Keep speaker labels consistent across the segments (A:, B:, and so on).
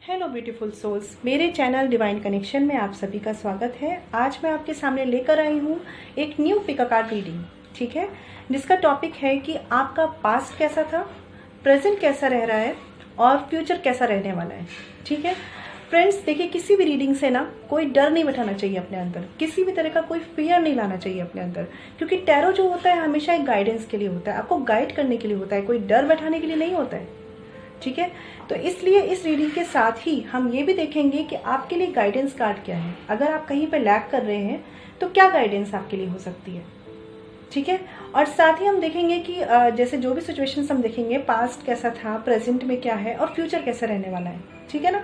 A: Hello beautiful souls, मेरे channel divine connection में आप सभी का स्वागत है। आज मैं आपके सामने लेकर आई हूँ एक न्यू पिका कार्ड रीडिंग, ठीक है, जिसका टॉपिक है कि आपका पास्ट कैसा था, प्रेजेंट कैसा रह रहा है और फ्यूचर कैसा रहने वाला है। ठीक है फ्रेंड्स, देखिए किसी भी रीडिंग से ना कोई डर नहीं बैठाना चाहिए अपने अंदर, किसी भी तरह का कोई फियर नहीं लाना चाहिए अपने अंदर, क्योंकि टैरो जो होता है हमेशा एक गाइडेंस के लिए होता है, आपको गाइड करने के लिए होता है, कोई डर बैठाने के लिए नहीं होता है। ठीक है, तो इसलिए इस रीडिंग के साथ ही हम ये भी देखेंगे कि आपके लिए गाइडेंस कार्ड क्या है। अगर आप कहीं पे लैग कर रहे हैं तो क्या गाइडेंस आपके लिए हो सकती है। ठीक है, और साथ ही हम देखेंगे कि जैसे जो भी सिचुएशंस हम देखेंगे, पास्ट कैसा था, प्रेजेंट में क्या है और फ्यूचर कैसा रहने वाला है। ठीक है ना,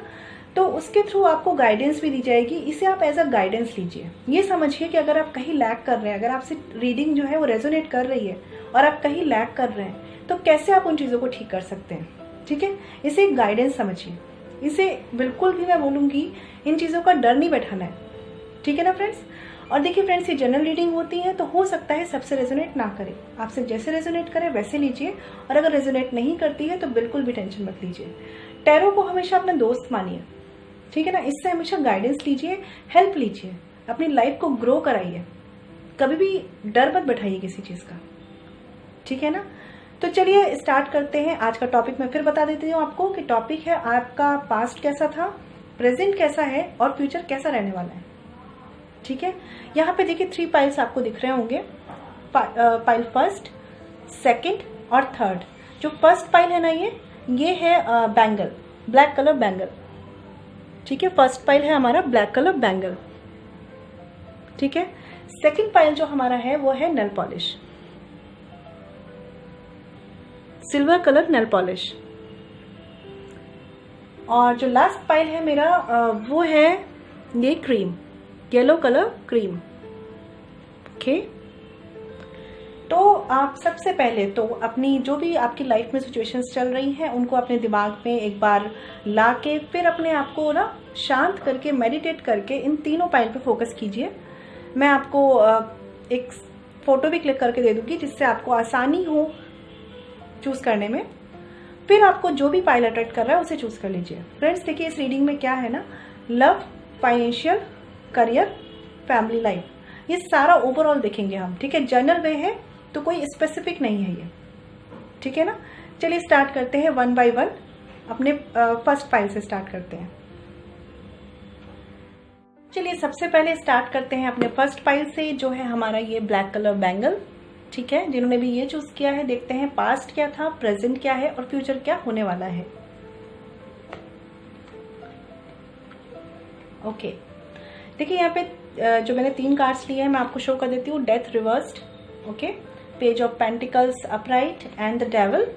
A: तो उसके थ्रू आपको गाइडेंस भी दी जाएगी। इसे आप एज अ गाइडेंस लीजिए। ये समझिए कि अगर आप कहीं लैग कर रहे हैं, अगर आपसे रीडिंग जो है वो रेजोनेट कर रही है और आप कहीं लैग कर रहे हैं, तो कैसे आप उन चीज़ों को ठीक कर सकते हैं। ठीक है, इसे एक गाइडेंस समझिए। इसे बिल्कुल भी मैं बोलूँगी इन चीज़ों का डर नहीं बैठाना है। ठीक है ना फ्रेंड्स। और देखिए फ्रेंड्स, ये जनरल रीडिंग होती है तो हो सकता है सबसे रेजोनेट ना करे, आपसे जैसे रेजोनेट करे वैसे लीजिए, और अगर रेजोनेट नहीं करती है तो बिल्कुल भी टेंशन मत लीजिए। टैरो को हमेशा अपना दोस्त मानिए। ठीक है ना, इससे हमेशा गाइडेंस लीजिए, हेल्प लीजिए, अपनी लाइफ को ग्रो कराइए, कभी भी डर मत बैठाइए किसी चीज़ का। ठीक है ना, तो चलिए स्टार्ट करते हैं। आज का टॉपिक मैं फिर बता देती हूँ आपको कि टॉपिक है आपका पास्ट कैसा था, प्रेजेंट कैसा है और फ्यूचर कैसा रहने वाला है। ठीक है, यहाँ पे देखिए 3 पाइल्स आपको दिख रहे होंगे, पाइल फर्स्ट, सेकंड और थर्ड। जो फर्स्ट पाइल है ना, ये है बैंगल, ब्लैक कलर बैंगल। ठीक है, फर्स्ट पाइल है हमारा ब्लैक कलर बैंगल। ठीक है, सेकंड पाइल जो हमारा है वो है nail polish, silver colour nail polish. और जो लास्ट पाइल है मेरा वो है ये cream, yellow colour cream. Okay, तो आप सबसे पहले तो अपनी जो भी आपकी लाइफ में सिचुएशंस चल रही हैं उनको अपने दिमाग में एक बार ला के फिर अपने आप को ना शांत करके, मेडिटेट करके इन तीनों पाइल पे फोकस कीजिए। मैं आपको एक फोटो भी क्लिक करके दे दूंगी जिससे आपको आसानी हो चूज करने में। फिर आपको जो भी पाइल अट्रैक्ट कर रहा है उसे चूज कर लीजिए। फ्रेंड्स देखिए, इस रीडिंग में क्या है ना, love, financial, career, family life, ये सारा ओवरऑल देखेंगे हम। ठीक है, जनरल वे है तो कोई स्पेसिफिक नहीं है ये। ठीक है ना, चलिए स्टार्ट करते हैं 1 बाय 1। अपने फर्स्ट पाइल से स्टार्ट करते हैं। चलिए सबसे पहले स्टार्ट करते हैं अपने फर्स्ट पाइल से, जो है हमारा ये ब्लैक कलर बैंगल। ठीक है, जिन्होंने भी ये चूज किया है, देखते हैं पास्ट क्या था, प्रेजेंट क्या है और फ्यूचर क्या होने वाला है। ओके, देखिए यहाँ पे जो मैंने 3 कार्ड्स लिए हैं मैं आपको शो कर देती हूँ। Death reversed, okay, page of pentacles upright and the devil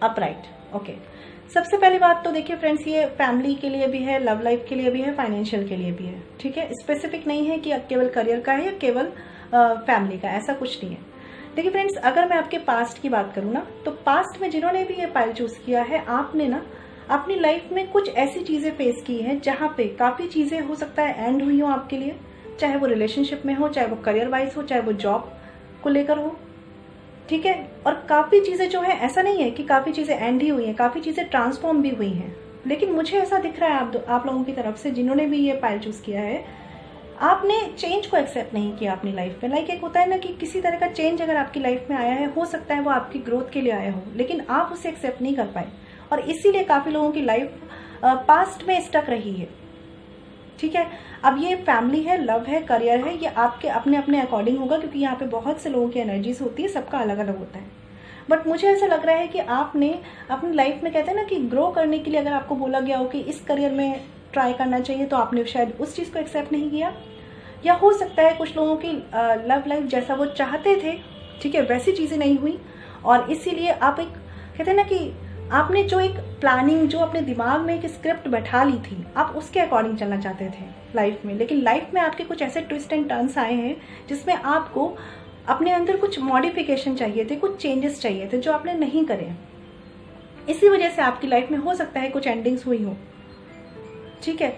A: upright. Okay, सबसे पहली बात तो देखिए फ्रेंड्स, ये फैमिली के लिए भी है, लव लाइफ के लिए भी है, फाइनेंशियल के लिए भी है। ठीक है, स्पेसिफिक नहीं है कि केवल करियर का है या केवल फैमिली का, ऐसा कुछ नहीं है। देखिए फ्रेंड्स, अगर मैं आपके पास्ट की बात करूँ ना, तो पास्ट में जिन्होंने भी ये पाइल चूज किया है, आपने ना अपनी लाइफ में कुछ ऐसी चीजें फेस की हैं जहाँ पे काफी चीजें हो सकता है एंड हुई हो आपके लिए, चाहे वो रिलेशनशिप में हो, चाहे वो करियर वाइज हो, चाहे वो जॉब को लेकर हो। ठीक है, और काफी चीजें जो है, ऐसा नहीं है कि काफी चीजें एंड ही हुई हैं, काफी चीजें ट्रांसफॉर्म भी हुई हैं। लेकिन मुझे ऐसा दिख रहा है आप लोगों की तरफ से जिन्होंने भी ये पाइल चूज किया है, आपने चेंज को एक्सेप्ट नहीं किया अपनी लाइफ में। लाइक एक होता है ना कि किसी तरह का चेंज अगर आपकी लाइफ में आया है, हो सकता है वो आपकी ग्रोथ के लिए आया हो, लेकिन आप उसे एक्सेप्ट नहीं कर पाए और इसीलिए काफी लोगों की लाइफ पास्ट में स्टक रही है। ठीक है, अब ये फैमिली है, लव है, करियर है, ये आपके अपने अपने अकॉर्डिंग होगा, क्योंकि यहाँ पे बहुत से लोगों की एनर्जीज होती है, सबका अलग अलग होता है। बट मुझे ऐसा लग रहा है कि आपने अपनी लाइफ में, कहते हैं ना कि ग्रो करने के लिए अगर आपको बोला गया हो कि इस करियर में ट्राई करना चाहिए, तो आपने शायद उस चीज़ को एक्सेप्ट नहीं किया। या हो सकता है कुछ लोगों की लव लाइफ जैसा वो चाहते थे, ठीक है, वैसी चीज़ें नहीं हुई और इसीलिए आप एक, कहते हैं ना कि आपने जो एक प्लानिंग, जो अपने दिमाग में एक स्क्रिप्ट बैठा ली थी, आप उसके अकॉर्डिंग चलना चाहते थे लाइफ में, लेकिन लाइफ में आपके कुछ ऐसे ट्विस्ट एंड टर्न्स आए हैं जिसमें आपको अपने अंदर कुछ मॉडिफिकेशन चाहिए थे, कुछ चेंजेस चाहिए थे जो आपने नहीं करे। इसी वजह से आपकी लाइफ में हो सकता है कुछ एंडिंग्स हुई हो। ठीक है,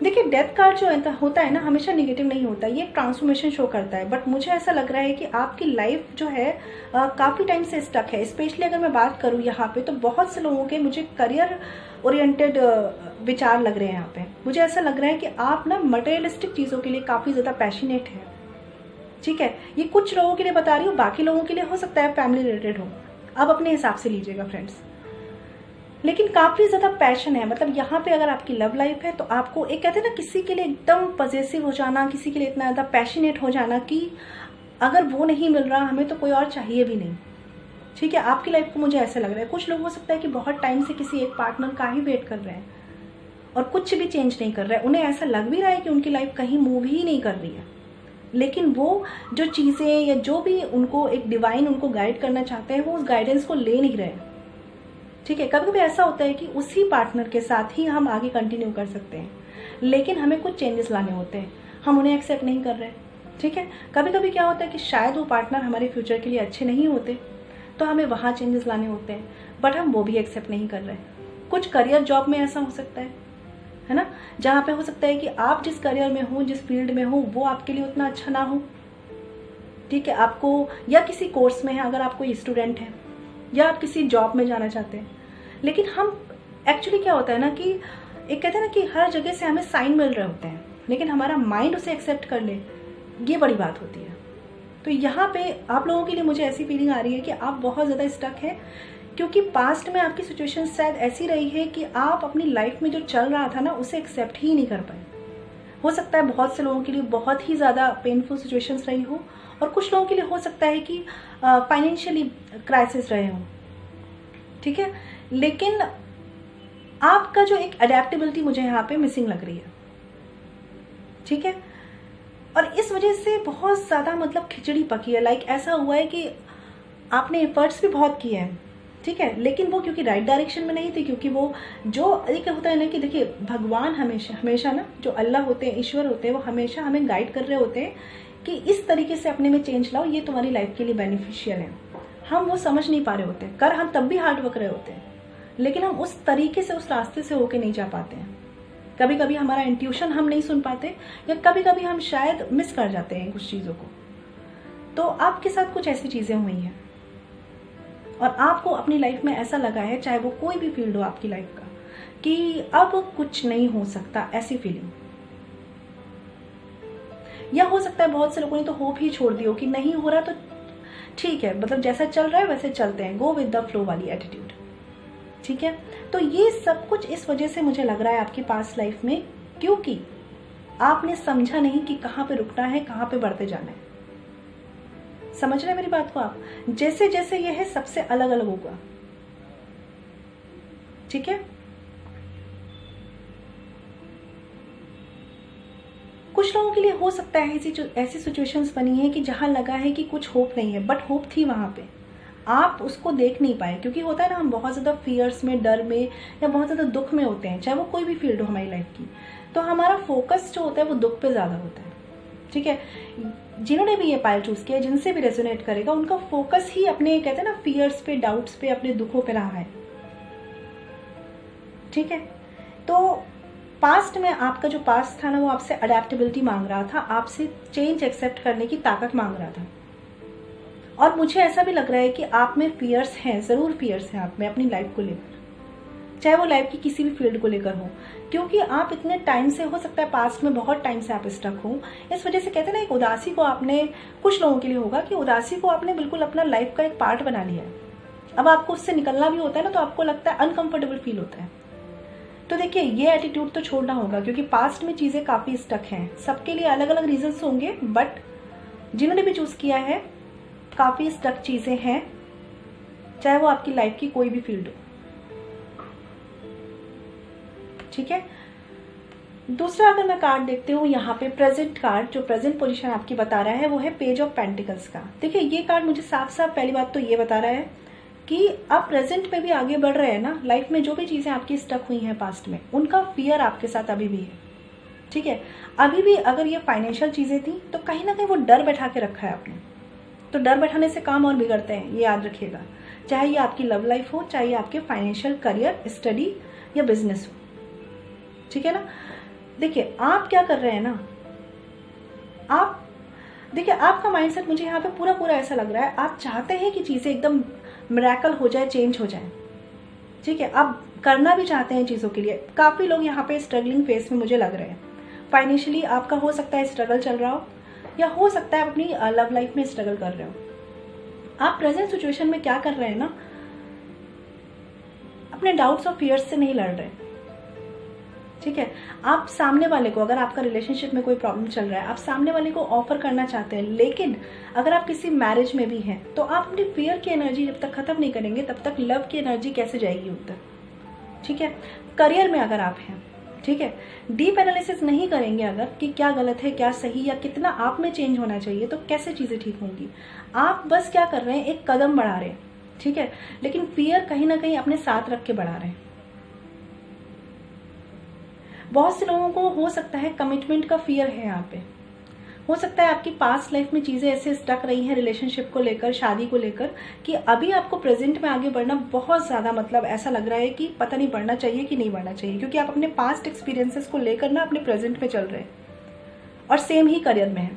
A: देखिए डेथ कार्ड जो होता है ना, हमेशा नेगेटिव नहीं होता, ये ट्रांसफॉर्मेशन शो करता है। बट मुझे ऐसा लग रहा है कि आपकी लाइफ जो है काफ़ी टाइम से स्टक है। स्पेशली अगर मैं बात करूँ यहाँ पे, तो बहुत से लोगों के मुझे करियर ओरिएंटेड विचार लग रहे हैं यहाँ पे। मुझे ऐसा लग रहा है कि आप ना मटेरियलिस्टिक चीज़ों के लिए काफ़ी ज़्यादा पैशनेट है। ठीक है, ये कुछ लोगों के लिए बता रही हूँ, बाकी लोगों के लिए हो सकता है फैमिली रिलेटेड हो, आप अपने हिसाब से लीजिएगा फ्रेंड्स। लेकिन काफ़ी ज़्यादा पैशन है। मतलब यहाँ पे अगर आपकी लव लाइफ है तो आपको एक कहते हैं ना, किसी के लिए एकदम पजेसिव हो जाना, किसी के लिए इतना ज़्यादा पैशनेट हो जाना कि अगर वो नहीं मिल रहा हमें तो कोई और चाहिए भी नहीं। ठीक है, आपकी लाइफ को मुझे ऐसा लग रहा है। कुछ लोग हो सकता है कि बहुत टाइम से किसी एक पार्टनर का ही वेट कर रहे हैं और कुछ भी चेंज नहीं कर रहा है। उन्हें ऐसा लग भी रहा है कि उनकी लाइफ कहीं मूव ही नहीं कर रही है, लेकिन वो जो चीज़ें या जो भी उनको एक डिवाइन उनको गाइड करना चाहते हैं, वो उस गाइडेंस को ले नहीं रहे। ठीक है, कभी कभी ऐसा होता है कि उसी पार्टनर के साथ ही हम आगे कंटिन्यू कर सकते हैं, लेकिन हमें कुछ चेंजेस लाने होते हैं, हम उन्हें एक्सेप्ट नहीं कर रहे। ठीक है, कभी कभी क्या होता है कि शायद वो पार्टनर हमारे फ्यूचर के लिए अच्छे नहीं होते, तो हमें वहाँ चेंजेस लाने होते हैं, बट हम वो भी एक्सेप्ट नहीं कर रहे। कुछ करियर जॉब में ऐसा हो सकता है ना, जहाँ पे हो सकता है कि आप जिस करियर में हो, जिस फील्ड में हो, वो आपके लिए उतना अच्छा ना हो। ठीक है, आपको या किसी कोर्स में है, अगर आप कोई स्टूडेंट हैं या आप किसी जॉब में जाना चाहते हैं, लेकिन हम एक्चुअली क्या होता है ना कि एक कहते हैं ना कि हर जगह से हमें साइन मिल रहे होते हैं, लेकिन हमारा माइंड उसे एक्सेप्ट कर ले, ये बड़ी बात होती है। तो यहाँ पे आप लोगों के लिए मुझे ऐसी फीलिंग आ रही है कि आप बहुत ज़्यादा स्टक है, क्योंकि पास्ट में आपकी सिचुएशन शायद ऐसी रही है कि आप अपनी लाइफ में जो चल रहा था ना, उसे एक्सेप्ट ही नहीं कर पाए। हो सकता है बहुत से लोगों के लिए बहुत ही ज़्यादा पेनफुल सिचुएशंस रही हो, और कुछ लोगों के लिए हो सकता है कि फाइनेंशियली क्राइसिस रहे हो। ठीक है, लेकिन आपका जो एक अडेप्टेबिलिटी मुझे यहाँ पे मिसिंग लग रही है। ठीक है, और इस वजह से बहुत ज़्यादा मतलब खिचड़ी पकी है। लाइक ऐसा हुआ है कि आपने एफर्ट्स भी बहुत किए हैं, ठीक है, लेकिन वो क्योंकि राइट डायरेक्शन में नहीं थे, क्योंकि वो जो एक होता है ना कि देखिए भगवान हमेशा ना, जो अल्लाह होते हैं, ईश्वर होते हैं, वो हमेशा हमें गाइड कर रहे होते हैं कि इस तरीके से अपने में चेंज लाओ, ये तुम्हारी लाइफ के लिए बेनिफिशियल है। हम वो समझ नहीं पा रहे होते, कर हम तब भी हार्ड वर्क रहे होते हैं, लेकिन हम उस तरीके से, उस रास्ते से होके नहीं जा पाते हैं। कभी कभी हमारा इंट्यूशन हम नहीं सुन पाते, या कभी कभी हम शायद मिस कर जाते हैं कुछ चीज़ों को। तो आपके साथ कुछ ऐसी चीज़ें हुई हैं और आपको अपनी लाइफ में ऐसा लगा है, चाहे वो कोई भी फील्ड हो आपकी लाइफ का, कि अब कुछ नहीं हो सकता, ऐसी फीलिंग। या हो सकता है बहुत से लोगों ने तो होप ही छोड़ दिया हो कि नहीं हो रहा तो ठीक है, मतलब जैसा चल रहा है वैसे चलते हैं, गो विद द फ्लो वाली एटीट्यूड। ठीक है, तो ये सब कुछ इस वजह से मुझे लग रहा है आपकी पास्ट लाइफ में, क्योंकि आपने समझा नहीं कि कहाँ पे रुकना है, कहाँ पे बढ़ते जाना है। समझ रहे हैं मेरी बात को आप? जैसे जैसे ये है सबसे अलग अलग होगा। ठीक है, कुछ लोगों के लिए हो सकता है ऐसी सिचुएशंस बनी है कि जहां लगा है कि कुछ होप नहीं है, बट होप थी वहां पे, आप उसको देख नहीं पाए। क्योंकि होता है ना, हम बहुत ज़्यादा फियर्स में, डर में, या बहुत ज़्यादा दुख में होते हैं, चाहे वो कोई भी फील्ड हो हमारी लाइफ की, तो हमारा फोकस जो होता है वो दुख पे ज़्यादा होता है। ठीक है, जिन्होंने भी ये पायल चूज़ किया, जिनसे भी रेजोनेट करेगा, उनका फोकस ही अपने कहते हैं ना फियर्स पे, डाउट्स पे, अपने दुखों पे रहा है। ठीक है, तो पास्ट में आपका जो पास्ट था ना, वो आपसे अडेप्टेबिलिटी मांग रहा था, आपसे चेंज एक्सेप्ट करने की ताकत मांग रहा था। और मुझे ऐसा भी लग रहा है कि आप में फियर्स हैं, ज़रूर फियर्स हैं आप में अपनी लाइफ को लेकर, चाहे वो लाइफ की किसी भी फील्ड को लेकर हो, क्योंकि आप इतने टाइम से, हो सकता है पास्ट में बहुत टाइम से आप स्टक हो। इस वजह से कहते हैं ना, एक उदासी को आपने, कुछ लोगों के लिए होगा कि उदासी को आपने बिल्कुल अपना लाइफ का एक पार्ट बना लिया है। अब आपको उससे निकलना भी होता है ना, तो आपको लगता है अनकंफर्टेबल फील होता है। तो देखिए, ये एटीट्यूड तो छोड़ना होगा, क्योंकि पास्ट में चीज़ें काफ़ी स्टक हैं। सबके लिए अलग अलग रीजंस होंगे, बट जिन्होंने भी चूज़ किया है, काफ़ी स्टक चीज़ें हैं, चाहे वो आपकी लाइफ की कोई भी फील्ड हो। ठीक है, दूसरा अगर मैं कार्ड देखती हूँ यहाँ पे, प्रेजेंट कार्ड, जो प्रेजेंट पोजीशन आपकी बता रहा है, वो है पेज ऑफ पेंटिकल्स का। देखिए, ये कार्ड मुझे साफ साफ पहली बात तो ये बता रहा है कि आप प्रेजेंट में भी आगे बढ़ रहे हैं ना। लाइफ में जो भी चीज़ें आपकी स्टक हुई हैं पास्ट में, उनका फियर आपके साथ अभी भी है। ठीक है, अभी भी अगर ये फाइनेंशियल चीज़ें थी, तो कहीं ना कहीं वो डर बैठा के रखा है आपने। तो डर बैठाने से काम और बिगड़ते हैं, ये याद रखिएगा। चाहे ये आपकी लव लाइफ हो, चाहे ये आपके फाइनेंशियल, करियर, स्टडी या बिजनेस हो। ठीक है ना, देखिए आप क्या कर रहे हैं ना, आप देखिए आपका माइंडसेट मुझे यहाँ पे पूरा पूरा ऐसा लग रहा है, आप चाहते हैं कि चीज़ें एकदम मिरेकल हो जाए, चेंज हो जाए, ठीक है। आप करना भी चाहते हैं चीज़ों के लिए। काफ़ी लोग यहाँ पे स्ट्रगलिंग फेस में मुझे लग रहे हैं। फाइनेंशियली आपका हो सकता है स्ट्रगल चल रहा हो, या हो सकता है आप अपनी लव लाइफ में स्ट्रगल कर रहे हो। आप प्रेजेंट सिचुएशन में क्या कर रहे हैं ना, अपने डाउट्स और फियर्स से नहीं लड़ रहे, ठीक है। आप सामने वाले को, अगर आपका रिलेशनशिप में कोई प्रॉब्लम चल रहा है, आप सामने वाले को ऑफर करना चाहते हैं, लेकिन अगर आप किसी मैरिज में भी हैं तो आप अपनी फियर की एनर्जी जब तक खत्म नहीं करेंगे तब तक लव की एनर्जी कैसे जाएगी उधर, ठीक है। करियर में अगर आप हैं, ठीक है, डीप एनालिसिस नहीं करेंगे अगर कि क्या गलत है क्या सही, या कितना आप में चेंज होना चाहिए, तो कैसे चीज़ें ठीक होंगी। आप बस क्या कर रहे हैं, एक कदम बढ़ा रहे हैं, ठीक है, लेकिन फियर कहीं ना कहीं अपने साथ रख के बढ़ा रहे हैं। बहुत से लोगों को हो सकता है कमिटमेंट का फियर है यहाँ पे। हो सकता है आपकी पास्ट लाइफ में चीज़ें ऐसे स्टक रही हैं रिलेशनशिप को लेकर, शादी को लेकर, कि अभी आपको प्रेजेंट में आगे बढ़ना बहुत ज़्यादा, मतलब ऐसा लग रहा है कि पता नहीं बढ़ना चाहिए कि नहीं बढ़ना चाहिए, क्योंकि आप अपने पास्ट एक्सपीरियंसेस को लेकर ना अपने प्रेजेंट में चल रहे हैं और सेम ही करियर में है।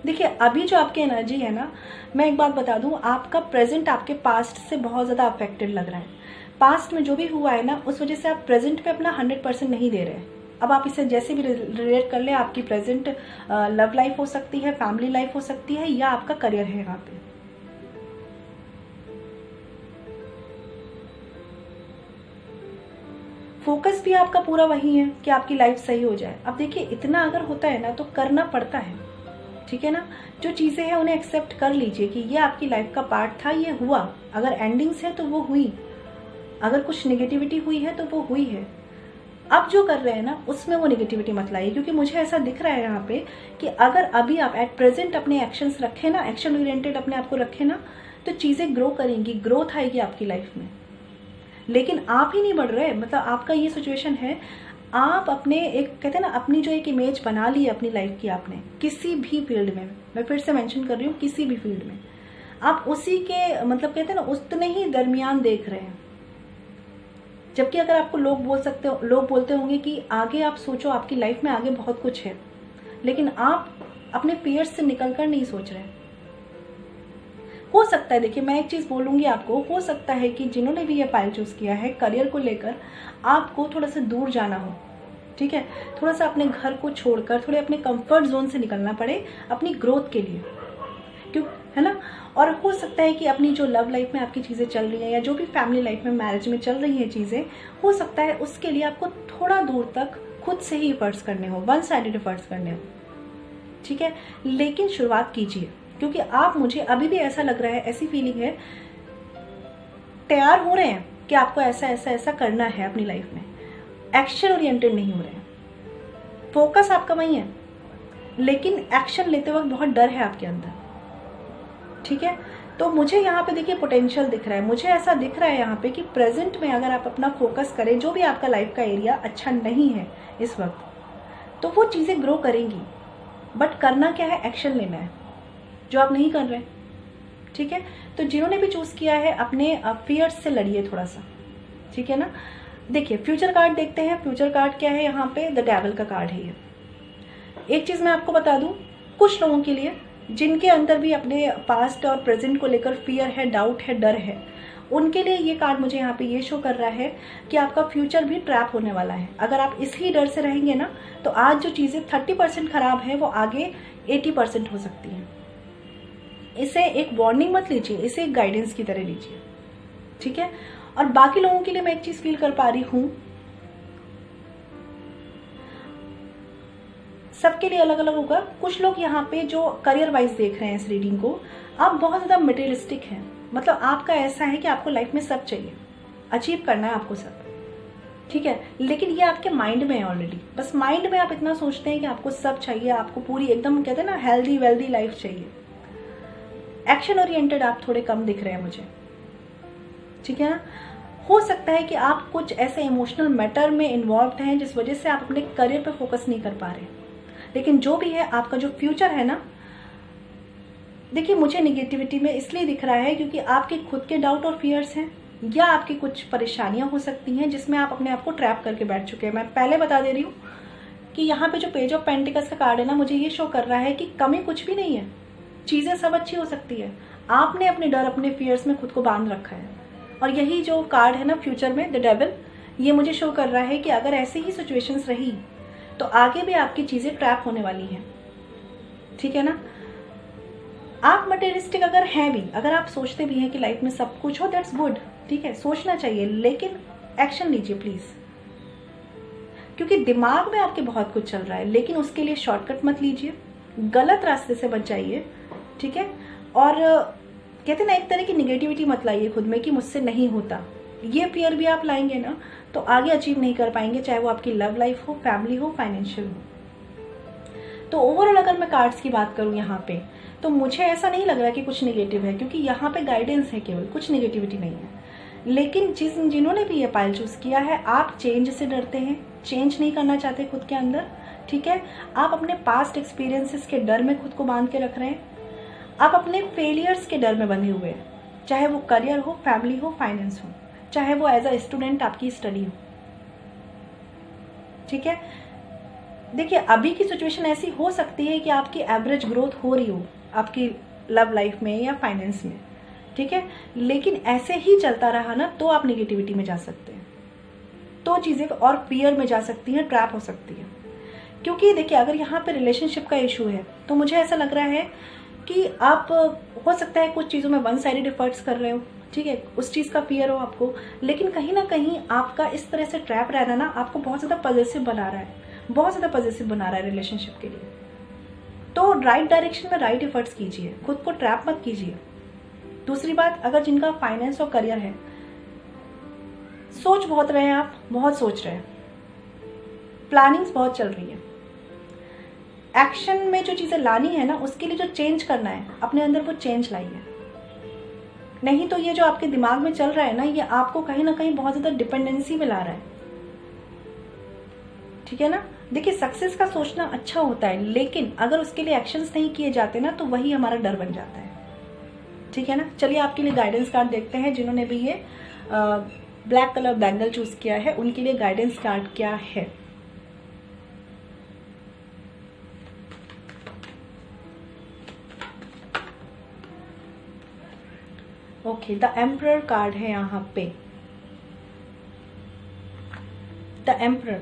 A: देखिए अभी जो आपकी एनर्जी है ना, मैं एक बात बता दूं, आपका प्रेजेंट आपके पास्ट से बहुत ज़्यादा अफेक्टेड लग रहा है। पास्ट में जो भी हुआ है ना, उस वजह से आप प्रेजेंट पे अपना 100% नहीं दे रहे हैं। अब आप इसे जैसे भी रिलेट कर ले, आपकी प्रेजेंट लव लाइफ हो सकती है, फैमिली लाइफ हो सकती है, या आपका करियर है यहाँ पे। फोकस भी आपका पूरा वही है कि आपकी लाइफ सही हो जाए। अब देखिए इतना अगर होता है ना तो करना पड़ता है, ठीक है ना। जो चीज़ें हैं उन्हें एक्सेप्ट कर लीजिए कि ये आपकी लाइफ का पार्ट था, ये हुआ। अगर एंडिंग्स है तो वो हुई, अगर कुछ नेगेटिविटी हुई है तो वो हुई है। अब जो कर रहे हैं ना उसमें वो नेगेटिविटी मत लाइए, क्योंकि मुझे ऐसा दिख रहा है यहाँ पे कि अगर अभी आप एट प्रेजेंट अपने एक्शंस रखें ना, एक्शन ओरिएंटेड अपने आप को रखें ना, तो चीज़ें ग्रो करेंगी, ग्रोथ आएगी आपकी लाइफ में। लेकिन आप ही नहीं बढ़ रहे, मतलब आपका ये सिचुएशन है, आप अपने एक कहते हैं ना, अपनी जो एक इमेज बना ली है अपनी लाइफ की, आपने किसी भी फील्ड में, मैं फिर से मेंशन कर रही हूँ, किसी भी फील्ड में आप उसी के मतलब कहते हैं ना उतने ही दरमियान देख रहे हैं। जबकि अगर आपको लोग बोलते होंगे कि आगे आप सोचो, आपकी लाइफ में आगे बहुत कुछ है, लेकिन आप अपने फियर्स से निकलकर नहीं सोच रहे। हो सकता है, देखिए मैं एक चीज़ बोलूँगी आपको, हो सकता है कि जिन्होंने भी ये फाइल चूज़ किया है करियर को लेकर, आपको थोड़ा सा दूर जाना हो, ठीक है, थोड़ा सा अपने घर को छोड़कर थोड़े अपने कंफर्ट जोन से निकलना पड़े अपनी ग्रोथ के लिए, क्यों, है ना। और हो सकता है कि अपनी जो लव लाइफ में आपकी चीज़ें चल रही हैं, या जो भी फैमिली लाइफ में, मैरिज में चल रही हैं चीज़ें, हो सकता है उसके लिए आपको थोड़ा दूर तक खुद से ही एफर्ट्स करने हो, वन साइडेड एफर्ट्स करने हो, ठीक है। लेकिन शुरुआत कीजिए, क्योंकि आप, मुझे अभी भी ऐसा लग रहा है, ऐसी फीलिंग है, तैयार हो रहे हैं कि आपको ऐसा ऐसा ऐसा करना है अपनी लाइफ में, एक्शन ओरिएंटेड नहीं हो रहे हैं। फोकस आपका वही है, लेकिन एक्शन लेते वक्त बहुत डर है आपके अंदर, ठीक है। तो मुझे यहाँ पे देखिए पोटेंशियल दिख रहा है, मुझे ऐसा दिख रहा है यहाँ पे कि प्रेजेंट में अगर आप अपना फोकस करें, जो भी आपका लाइफ का एरिया अच्छा नहीं है इस वक्त, तो वो चीज़ें ग्रो करेंगी। बट करना क्या है, एक्शन लेना है, जो आप नहीं कर रहे, ठीक है। तो जिन्होंने भी चूज़ किया है, अपने फियर्स से लड़िए थोड़ा सा, ठीक है ना। देखिए फ्यूचर कार्ड देखते हैं। फ्यूचर कार्ड क्या है यहाँ पे, द डेविल का कार्ड है ये। एक चीज़ मैं आपको बता दूँ, कुछ लोगों के लिए जिनके अंदर भी अपने पास्ट और प्रेजेंट को लेकर फियर है, डाउट है, डर है, उनके लिए ये कार्ड मुझे यहाँ पे ये शो कर रहा है कि आपका फ्यूचर भी ट्रैप होने वाला है। अगर आप इसी डर से रहेंगे ना, तो आज जो चीज़ें 30% खराब है वो आगे 80% हो सकती हैं। इसे एक वार्निंग मत लीजिए, इसे एक गाइडेंस की तरह लीजिए, ठीक है। और बाकी लोगों के लिए मैं एक चीज़ फील कर पा रही हूँ, सबके लिए अलग अलग होगा। कुछ लोग यहाँ पे जो करियर वाइज देख रहे हैं इस रीडिंग को, आप बहुत ज़्यादा मटेरियलिस्टिक हैं, मतलब आपका ऐसा है कि आपको लाइफ में सब चाहिए, अचीव करना है आपको सब, ठीक है। लेकिन ये आपके माइंड में है ऑलरेडी, बस माइंड में आप इतना सोचते हैं कि आपको सब चाहिए, आपको पूरी एकदम कहते हैं ना हेल्दी वेल्दी लाइफ चाहिए। एक्शन ओरिएंटेड आप थोड़े कम दिख रहे हैं मुझे, ठीक है ना। हो सकता है कि आप कुछ ऐसे इमोशनल मैटर में इन्वॉल्व हैं जिस वजह से आप अपने करियर पे फोकस नहीं कर पा रहे। लेकिन जो भी है, आपका जो फ्यूचर है ना, देखिए मुझे नेगेटिविटी में इसलिए दिख रहा है क्योंकि आपके खुद के डाउट और फियर्स हैं, या आपकी कुछ परेशानियां हो सकती हैं जिसमें आप अपने आप को ट्रैप करके बैठ चुके हैं। मैं पहले बता दे रही हूँ कि यहाँ पे जो पेज ऑफ पेंटिकल्स का कार्ड है ना, मुझे ये शो कर रहा है कि कमी कुछ भी नहीं है, चीजें सब अच्छी हो सकती है। आपने अपने डर, अपने फियर्स में खुद को बांध रखा है। और यही जो कार्ड है ना फ्यूचर में, द डेविल, ये मुझे शो कर रहा है कि अगर ऐसे ही सिचुएशंस रही तो आगे भी आपकी चीजें ट्रैप होने वाली हैं। ठीक है ना। आप मटेरियलिस्टिक अगर हैं भी, अगर आप सोचते भी हैं कि लाइफ में सब कुछ हो, दैट्स गुड, ठीक है, सोचना चाहिए, लेकिन एक्शन लीजिए प्लीज। क्योंकि दिमाग में आपके बहुत कुछ चल रहा है, लेकिन उसके लिए शॉर्टकट मत लीजिए, गलत रास्ते से बच जाइए। ठीक है। और कहते ना, एक तरह की निगेटिविटी मत लाइए खुद में कि मुझसे नहीं होता। ये फियर भी आप लाएंगे ना तो आगे अचीव नहीं कर पाएंगे, चाहे वो आपकी लव लाइफ हो, फैमिली हो, फाइनेंशियल हो। तो ओवरऑल अगर मैं कार्ड्स की बात करूं यहाँ पे, तो मुझे ऐसा नहीं लग रहा कि कुछ नेगेटिव है, क्योंकि यहाँ पे गाइडेंस है, केवल कुछ नेगेटिविटी नहीं है। लेकिन जिन्होंने भी ये पाइल चूज किया है, आप चेंज से डरते हैं, चेंज नहीं करना चाहते खुद के अंदर। ठीक है। आप अपने पास्ट एक्सपीरियंसेस के डर में खुद को बांध के रख रहे हैं। आप अपने फेलियर्स के डर में बंधे हुए हैं, चाहे वो करियर हो, फैमिली हो, फाइनेंस हो, चाहे वो एज अ स्टूडेंट आपकी स्टडी हो। ठीक है। देखिए, अभी की सिचुएशन ऐसी हो सकती है कि आपकी एवरेज ग्रोथ हो रही हो आपकी लव लाइफ में या फाइनेंस में। ठीक है। लेकिन ऐसे ही चलता रहा ना तो आप नेगेटिविटी में जा सकते हैं, तो चीजें और फियर में जा सकती हैं, ट्रैप हो सकती है। क्योंकि देखिए, अगर यहाँ पे रिलेशनशिप का इशू है तो मुझे ऐसा लग रहा है कि आप, हो सकता है कुछ चीज़ों में वन साइडेड एफर्ट्स कर रहे हो, ठीक है, उस चीज़ का फियर हो आपको, लेकिन कहीं ना कहीं आपका इस तरह से ट्रैप रहना ना आपको बहुत ज़्यादा पॉजिटिव बना रहा है, बहुत ज़्यादा पॉजिटिव बना रहा है रिलेशनशिप के लिए। तो राइट डायरेक्शन में राइट एफर्ट्स कीजिए, खुद को ट्रैप मत कीजिए। दूसरी बात, अगर जिनका फाइनेंस और करियर है, सोच बहुत रहे हैं आप, बहुत सोच रहे हैं, प्लानिंग्स बहुत चल रही है, एक्शन में जो चीजें लानी है ना, उसके लिए जो चेंज करना है अपने अंदर, वो चेंज लाइए। नहीं तो ये जो आपके दिमाग में चल रहा है ना, ये आपको कहीं ना कहीं बहुत ज्यादा डिपेंडेंसी में ला रहा है। ठीक है ना। देखिए, सक्सेस का सोचना अच्छा होता है, लेकिन अगर उसके लिए एक्शंस नहीं किए जाते ना तो वही हमारा डर बन जाता है। ठीक है ना। चलिए आपके लिए गाइडेंस कार्ड देखते हैं। जिन्होंने भी ये ब्लैक कलर बैंगल चूज किया है, उनके लिए गाइडेंस कार्ड क्या है। ओके, द एम्परर कार्ड है यहाँ पे। The emperor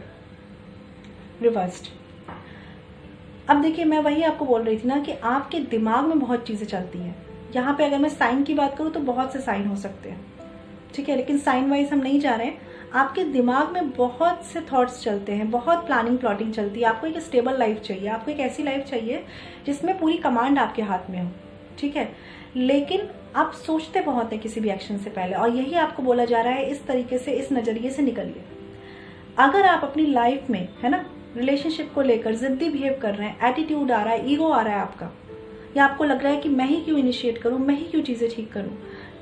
A: reversed. अब देखिए, मैं वही आपको बोल रही थी ना कि आपके दिमाग में बहुत चीजें चलती हैं। यहाँ पे अगर मैं साइन की बात करूँ तो बहुत से साइन हो सकते हैं, ठीक है, लेकिन साइन वाइज हम नहीं जा रहे हैं। आपके दिमाग में बहुत से थॉट्स चलते हैं, बहुत प्लानिंग प्लॉटिंग चलती है। आपको एक स्टेबल लाइफ चाहिए, आपको एक ऐसी लाइफ चाहिए जिसमें पूरी कमांड आपके हाथ में हो। ठीक है। लेकिन आप सोचते बहुत हैं किसी भी एक्शन से पहले, और यही आपको बोला जा रहा है, इस तरीके से, इस नजरिए से निकलिए। अगर आप अपनी लाइफ में, है ना, रिलेशनशिप को लेकर जिद्दी बिहेव कर रहे हैं, एटीट्यूड आ रहा है, ईगो आ रहा है आपका, या आपको लग रहा है कि मैं ही क्यों इनिशिएट करूं, मैं ही क्यों चीजें ठीक करूं,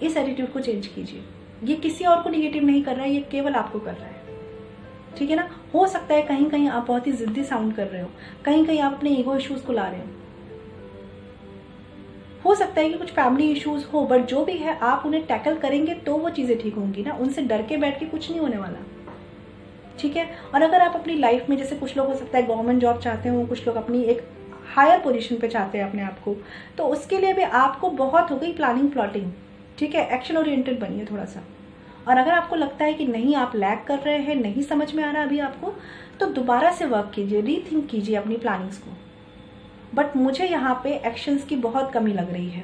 A: इस एटीट्यूड को चेंज कीजिए। ये किसी और को निगेटिव नहीं कर रहा है, ये केवल आपको कर रहा है। ठीक है ना। हो सकता है कहीं कहीं आप बहुत ही जिद्दी साउंड कर रहे हो, कहीं कहीं आप अपने ईगो इश्यूज को ला रहे हो सकता है कि कुछ फैमिली इश्यूज हो, बट जो भी है आप उन्हें टैकल करेंगे तो वो चीजें ठीक होंगी ना। उनसे डर के बैठ के कुछ नहीं होने वाला। ठीक है। और अगर आप अपनी लाइफ में, जैसे कुछ लोग हो सकता है गवर्नमेंट जॉब चाहते हो, कुछ लोग अपनी एक हायर पोजीशन पे चाहते हैं अपने आप को, तो उसके लिए भी आपको बहुत हो गई प्लानिंग प्लॉटिंग। ठीक है। एक्शन ओरिएंटेड बनिए थोड़ा सा। और अगर आपको लगता है कि नहीं, आप लैग कर रहे हैं, नहीं समझ में आ रहा अभी आपको, तो दोबारा से वर्क कीजिए, रीथिंक कीजिए अपनी प्लानिंग्स को। बट मुझे यहाँ पे एक्शंस की बहुत कमी लग रही है।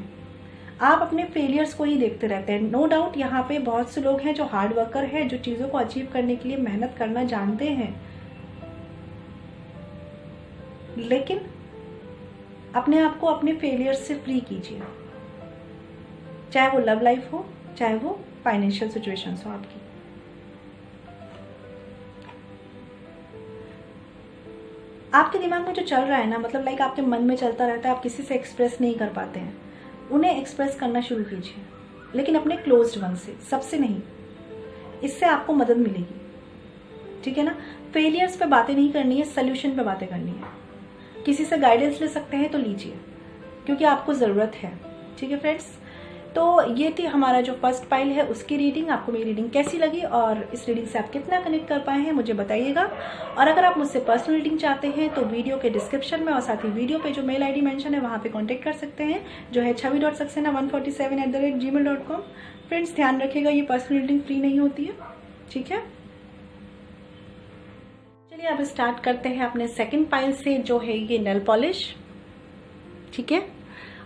A: आप अपने फेलियर्स को ही देखते रहते हैं। नो डाउट यहाँ पे बहुत से लोग हैं जो हार्ड वर्कर हैं, जो चीजों को अचीव करने के लिए मेहनत करना जानते हैं, लेकिन अपने आप को अपने फेलियर्स से फ्री कीजिए, चाहे वो लव लाइफ हो, चाहे वो फाइनेंशियल सिचुएशंस हो आपकी। आपके दिमाग में जो चल रहा है ना, मतलब लाइक आपके मन में चलता रहता है, आप किसी से एक्सप्रेस नहीं कर पाते हैं, उन्हें एक्सप्रेस करना शुरू कीजिए, लेकिन अपने क्लोज्ड वन से, सबसे नहीं। इससे आपको मदद मिलेगी। ठीक है ना। फेलियर्स पे बातें नहीं करनी है, सोल्यूशन पे बातें करनी है। किसी से गाइडेंस ले सकते हैं तो लीजिए, क्योंकि आपको ज़रूरत है। ठीक है फ्रेंड्स, तो ये थी हमारा जो फर्स्ट पाइल है उसकी रीडिंग। आपको मेरी रीडिंग कैसी लगी और इस रीडिंग से आप कितना कनेक्ट कर पाए हैं मुझे बताइएगा। और अगर आप मुझसे पर्सनल रीडिंग चाहते हैं तो वीडियो के डिस्क्रिप्शन में और साथ ही वीडियो पे जो मेल आईडी मेंशन है वहाँ पे कांटेक्ट कर सकते हैं, जो है chavi.saxena147@gmail.com। फ्रेंड्स ध्यान रखिएगा ये पर्सनल रीडिंग फ्री नहीं होती है, ठीक है। चलिए अब स्टार्ट करते हैं अपने सेकंड पाइल से, जो है ये नेल पॉलिश, ठीक है।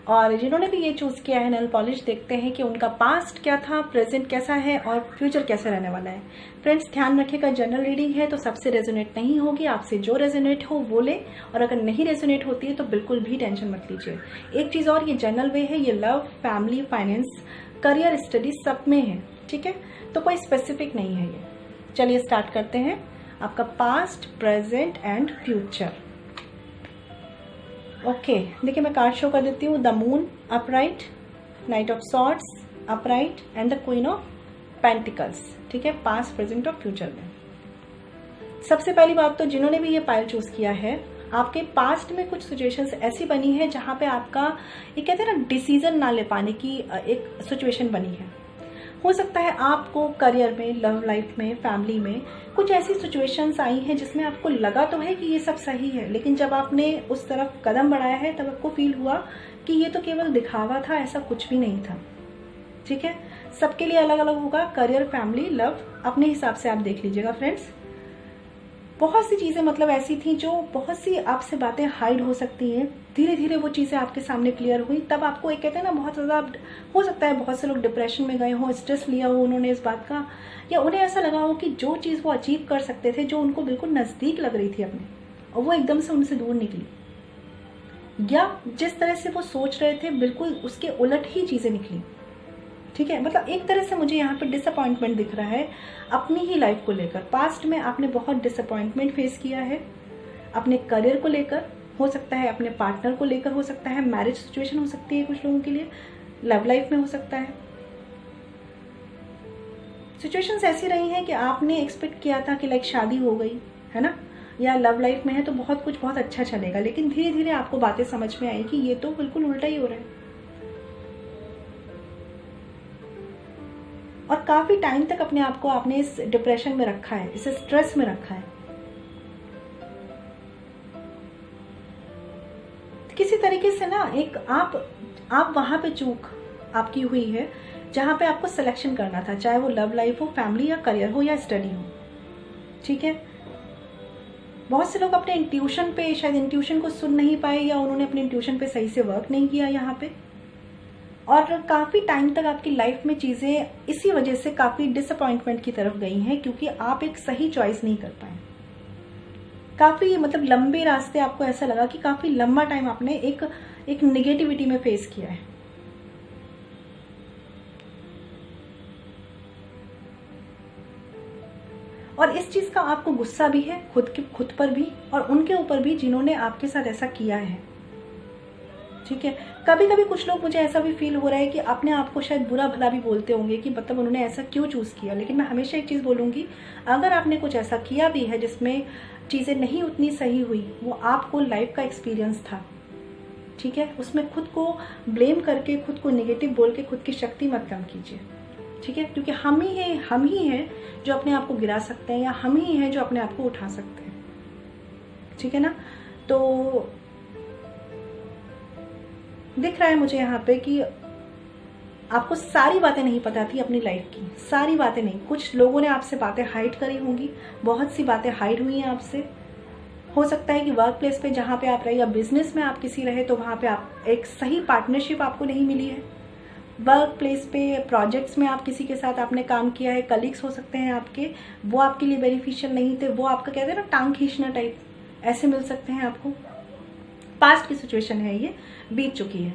A: और जिन्होंने भी ये चूज किया है नेल पॉलिश, देखते हैं कि उनका पास्ट क्या था, प्रेजेंट कैसा है और फ्यूचर कैसा रहने वाला है। फ्रेंड्स ध्यान रखिएगा जनरल रीडिंग है तो सबसे रेजोनेट नहीं होगी, आपसे जो रेजोनेट हो वो ले, और अगर नहीं रेजोनेट होती है तो बिल्कुल भी टेंशन मत लीजिए। एक चीज और, ये जनरल वे है, ये love, family, finance, career, study सब में है, ठीक है, तो कोई स्पेसिफिक नहीं है ये। चलिए स्टार्ट करते हैं। आपका past, present and future. Okay देखिए मैं कार्ड शो कर देती हूँ। The moon upright, night of swords upright and the queen of pentacles, ठीक है, पास्ट, प्रेजेंट और फ्यूचर में। सबसे पहली बात तो जिन्होंने भी ये पाइल चूज किया है, आपके पास्ट में कुछ सिचुएशंस ऐसी बनी है जहां पे आपका ये कहते हैं ना डिसीजन ना ले पाने की एक सिचुएशन बनी है। हो सकता है आपको करियर में, लव लाइफ में, फैमिली में कुछ ऐसी सिचुएशंस आई हैं जिसमें आपको लगा तो है कि ये सब सही है, लेकिन जब आपने उस तरफ कदम बढ़ाया है तब आपको फील हुआ कि ये तो केवल दिखावा था, ऐसा कुछ भी नहीं था, ठीक है। सबके लिए अलग अलग होगा, करियर, फैमिली, लव, अपने हिसाब से आप देख लीजिएगा। फ्रेंड्स बहुत सी चीजें मतलब ऐसी थी जो बहुत सी आपसे बातें हाइड हो सकती हैं, धीरे धीरे वो चीजें आपके सामने क्लियर हुई, तब आपको एक कहते हैं ना बहुत ज्यादा हो सकता है बहुत से लोग डिप्रेशन में गए हो, स्ट्रेस लिया हो उन्होंने इस बात का, या उन्हें ऐसा लगा हो कि जो चीज वो अचीव कर सकते थे, जो उनको बिल्कुल नजदीक लग रही थी अपने, और वो एकदम से उनसे दूर निकली, या जिस तरह से वो सोच रहे थे बिल्कुल उसके उलट ही चीजें निकली, ठीक है। मतलब एक तरह से मुझे यहाँ पे डिसअपॉइंटमेंट दिख रहा है अपनी ही लाइफ को लेकर। पास्ट में आपने बहुत डिसअपॉइंटमेंट फेस किया है अपने करियर को लेकर, हो सकता है अपने पार्टनर को लेकर, हो सकता है मैरिज सिचुएशन हो सकती है कुछ लोगों के लिए, लव लाइफ में हो सकता है। सिचुएशंस ऐसी रही हैं कि आपने एक्सपेक्ट किया था कि लाइक शादी हो गई है ना, या लव लाइफ में है तो बहुत कुछ बहुत अच्छा चलेगा, लेकिन धीरे धीरे आपको बातें समझ में आई कि ये तो बिल्कुल उल्टा ही हो रहा है, और काफी टाइम तक अपने आप को आपने इस डिप्रेशन में रखा है, इस स्ट्रेस में रखा है। किसी तरीके से ना एक आप वहां पे चूक आपकी हुई है जहां पे आपको सिलेक्शन करना था, चाहे वो लव लाइफ हो, फैमिली या करियर हो या स्टडी हो, ठीक है। बहुत से लोग अपने इंट्यूशन पे, शायद इंट्यूशन को सुन नहीं पाए, या उन्होंने अपने इंट्यूशन पे सही से वर्क नहीं किया यहाँ पे, और काफी टाइम तक आपकी लाइफ में चीजें इसी वजह से काफी डिसअपॉइंटमेंट की तरफ गई हैं, क्योंकि आप एक सही चॉइस नहीं कर पाए। काफी मतलब लंबे रास्ते, आपको ऐसा लगा कि काफी लंबा टाइम आपने एक निगेटिविटी में फेस किया है। और इस चीज का आपको गुस्सा भी है खुद पर भी और उनके ऊपर भी जिन्होंने आपके साथ ऐसा किया है, ठीक है। कभी कभी कुछ लोग, मुझे ऐसा भी फील हो रहा है कि अपने आप को शायद बुरा भला भी बोलते होंगे कि मतलब उन्होंने ऐसा क्यों चूज किया, लेकिन मैं हमेशा एक चीज बोलूंगी, अगर आपने कुछ ऐसा किया भी है जिसमें चीजें नहीं उतनी सही हुई, वो आपको लाइफ का एक्सपीरियंस था, ठीक है। उसमें खुद को ब्लेम करके, खुद को नेगेटिव बोल के खुद की शक्ति मत कम कीजिए, ठीक है, क्योंकि हम ही हैं जो अपने आप को गिरा सकते हैं, या हम ही हैं जो अपने आप को उठा सकते हैं, ठीक है ना। तो दिख रहा है मुझे यहाँ पे कि आपको सारी बातें नहीं पता थी अपनी लाइफ की, सारी बातें नहीं, कुछ लोगों ने आपसे बातें हाइड करी होंगी, बहुत सी बातें हाइड हुई हैं आपसे। हो सकता है कि वर्क प्लेस पे जहाँ पे आप रहे, या बिजनेस में आप किसी रहे, तो वहाँ पे आप एक सही पार्टनरशिप आपको नहीं मिली है। वर्क प्लेस पे, प्रोजेक्ट्स में आप किसी के साथ आपने काम किया है, कलीग्स हो सकते हैं आपके, वो आपके लिए बेनिफिशियल नहीं थे, वो आपका कहते हैं ना टांग खींचना टाइप, ऐसे मिल सकते हैं आपको। पास्ट की सिचुएशन है, ये बीत चुकी है।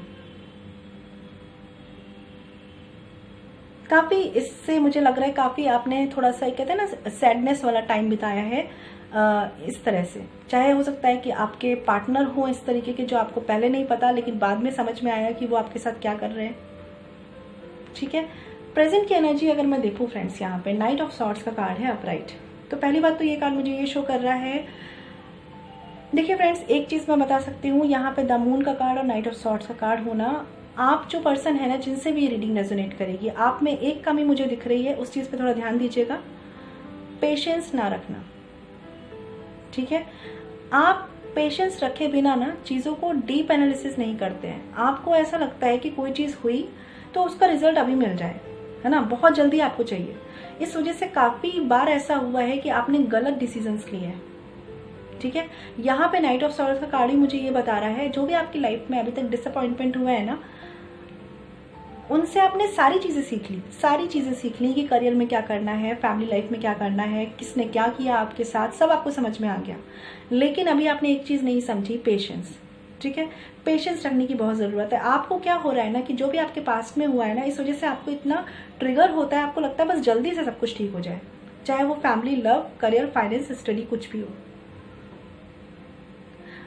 A: काफी इससे मुझे लग रहा है काफी आपने थोड़ा सा कहते हैं ना सैडनेस वाला टाइम बिताया है इस तरह से। चाहे हो सकता है कि आपके पार्टनर हो इस तरीके के जो आपको पहले नहीं पता, लेकिन बाद में समझ में आया कि वो आपके साथ क्या कर रहे हैं, ठीक है। प्रेजेंट की एनर्जी अगर मैं देखूं फ्रेंड्स, यहाँ पे नाइट ऑफ सॉर्ड्स का कार्ड है अपराइट। तो पहली बात तो ये कार्ड मुझे ये शो कर रहा है, देखिए फ्रेंड्स एक चीज मैं बता सकती हूँ, यहाँ पे द मून का कार्ड और नाइट ऑफ सॉर्ड्स का कार्ड होना आप जो पर्सन है ना, जिनसे भी ये रीडिंग रेजोनेट करेगी, आप में एक कमी मुझे दिख रही है, उस चीज़ पे थोड़ा ध्यान दीजिएगा, पेशेंस ना रखना। ठीक है, आप पेशेंस रखे बिना ना चीज़ों को डीप एनालिसिस नहीं करते हैं। आपको ऐसा लगता है कि कोई चीज़ हुई तो उसका रिजल्ट अभी मिल जाए, है ना, बहुत जल्दी आपको चाहिए। इस वजह से काफ़ी बार ऐसा हुआ है कि आपने गलत डिसीजंस लिए हैं। ठीक है, यहाँ पे नाइट ऑफ सॉर्ड्स का कार्ड ही मुझे ये बता रहा है, जो भी आपकी लाइफ में अभी तक डिसअपॉइंटमेंट हुआ है ना, उनसे आपने सारी चीज़ें सीख ली कि करियर में क्या करना है, फैमिली लाइफ में क्या करना है, किसने क्या किया आपके साथ, सब आपको समझ में आ गया। लेकिन अभी आपने एक चीज़ नहीं समझी, पेशेंस। ठीक है, पेशेंस रखने की बहुत ज़रूरत है। आपको क्या हो रहा है ना कि जो भी आपके पास्ट में हुआ है ना, इस वजह से आपको इतना ट्रिगर होता है, आपको लगता है बस जल्दी से सब कुछ ठीक हो जाए, चाहे वो family, love, career, finance, study, कुछ भी हो।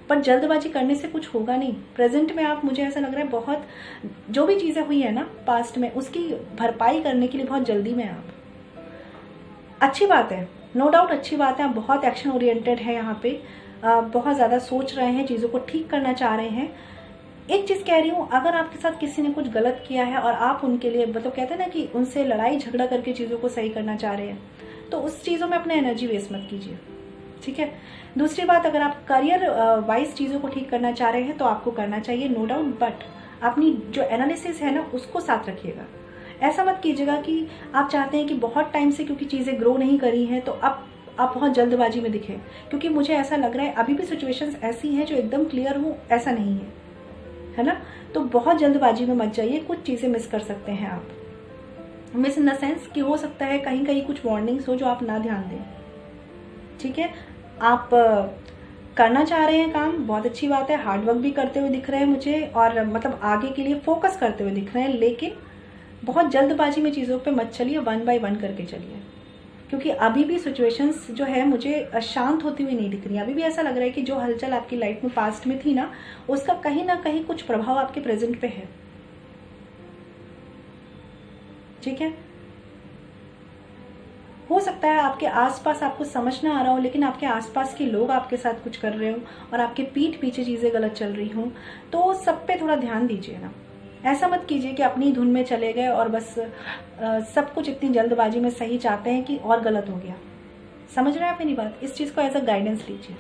A: पर जल्दबाजी करने से कुछ होगा नहीं। प्रेजेंट में आप, मुझे ऐसा लग रहा है, बहुत जो भी चीज़ें हुई है ना पास्ट में, उसकी भरपाई करने के लिए बहुत जल्दी में आप। अच्छी बात है, नो डाउट अच्छी बात है, आप बहुत एक्शन ओरिएंटेड है यहाँ पे, बहुत ज़्यादा सोच रहे हैं, चीज़ों को ठीक करना चाह रहे हैं। एक चीज़ कह रही हूँ, अगर आपके साथ किसी ने कुछ गलत किया है और आप उनके लिए, मतलब कहते हैं ना कि उनसे लड़ाई झगड़ा करके चीज़ों को सही करना चाह रहे हैं, तो उस चीज़ों में अपना एनर्जी वेस्ट मत कीजिए। ठीक है, दूसरी बात, अगर आप करियर वाइज चीज़ों को ठीक करना चाह रहे हैं तो आपको करना चाहिए, नो डाउट, बट अपनी जो एनालिसिस है ना उसको साथ रखिएगा। ऐसा मत कीजिएगा कि आप चाहते हैं कि बहुत टाइम से क्योंकि चीज़ें ग्रो नहीं करी हैं तो अब आप बहुत जल्दबाजी में दिखें, क्योंकि मुझे ऐसा लग रहा है अभी भी सिचुएशंस ऐसी हैं जो एकदम क्लियर हो, ऐसा नहीं है ना। तो बहुत जल्दबाजी में मत जाइए, कुछ चीज़ें मिस कर सकते हैं आप। मिस इन द सेंस कि हो सकता है कहीं कहीं कुछ वार्निंग्स हो जो आप ना ध्यान दें। ठीक है, आप करना चाह रहे हैं काम, बहुत अच्छी बात है, हार्डवर्क भी करते हुए दिख रहे हैं मुझे, और मतलब आगे के लिए फोकस करते हुए दिख रहे हैं, लेकिन बहुत जल्दबाजी में चीज़ों पे मत चलिए, 1 बाय 1 करके चलिए, क्योंकि अभी भी सिचुएशंस जो है मुझे शांत होती हुई नहीं दिख रही। अभी भी ऐसा लग रहा है कि जो हलचल आपकी लाइफ में पास्ट में थी ना, उसका कहीं ना कहीं कुछ प्रभाव आपके प्रेजेंट पे है। ठीक है, हो सकता है आपके आसपास आपको समझ ना आ रहा हो, लेकिन आपके आसपास के लोग आपके साथ कुछ कर रहे हो और आपके पीठ पीछे चीज़ें गलत चल रही हों, तो सब पे थोड़ा ध्यान दीजिए ना। ऐसा मत कीजिए कि अपनी धुन में चले गए और बस सब कुछ इतनी जल्दबाजी में सही चाहते हैं कि और गलत हो गया। समझ रहे हैं आप मेरी बात? इस चीज़ को एज अ गाइडेंस लीजिए।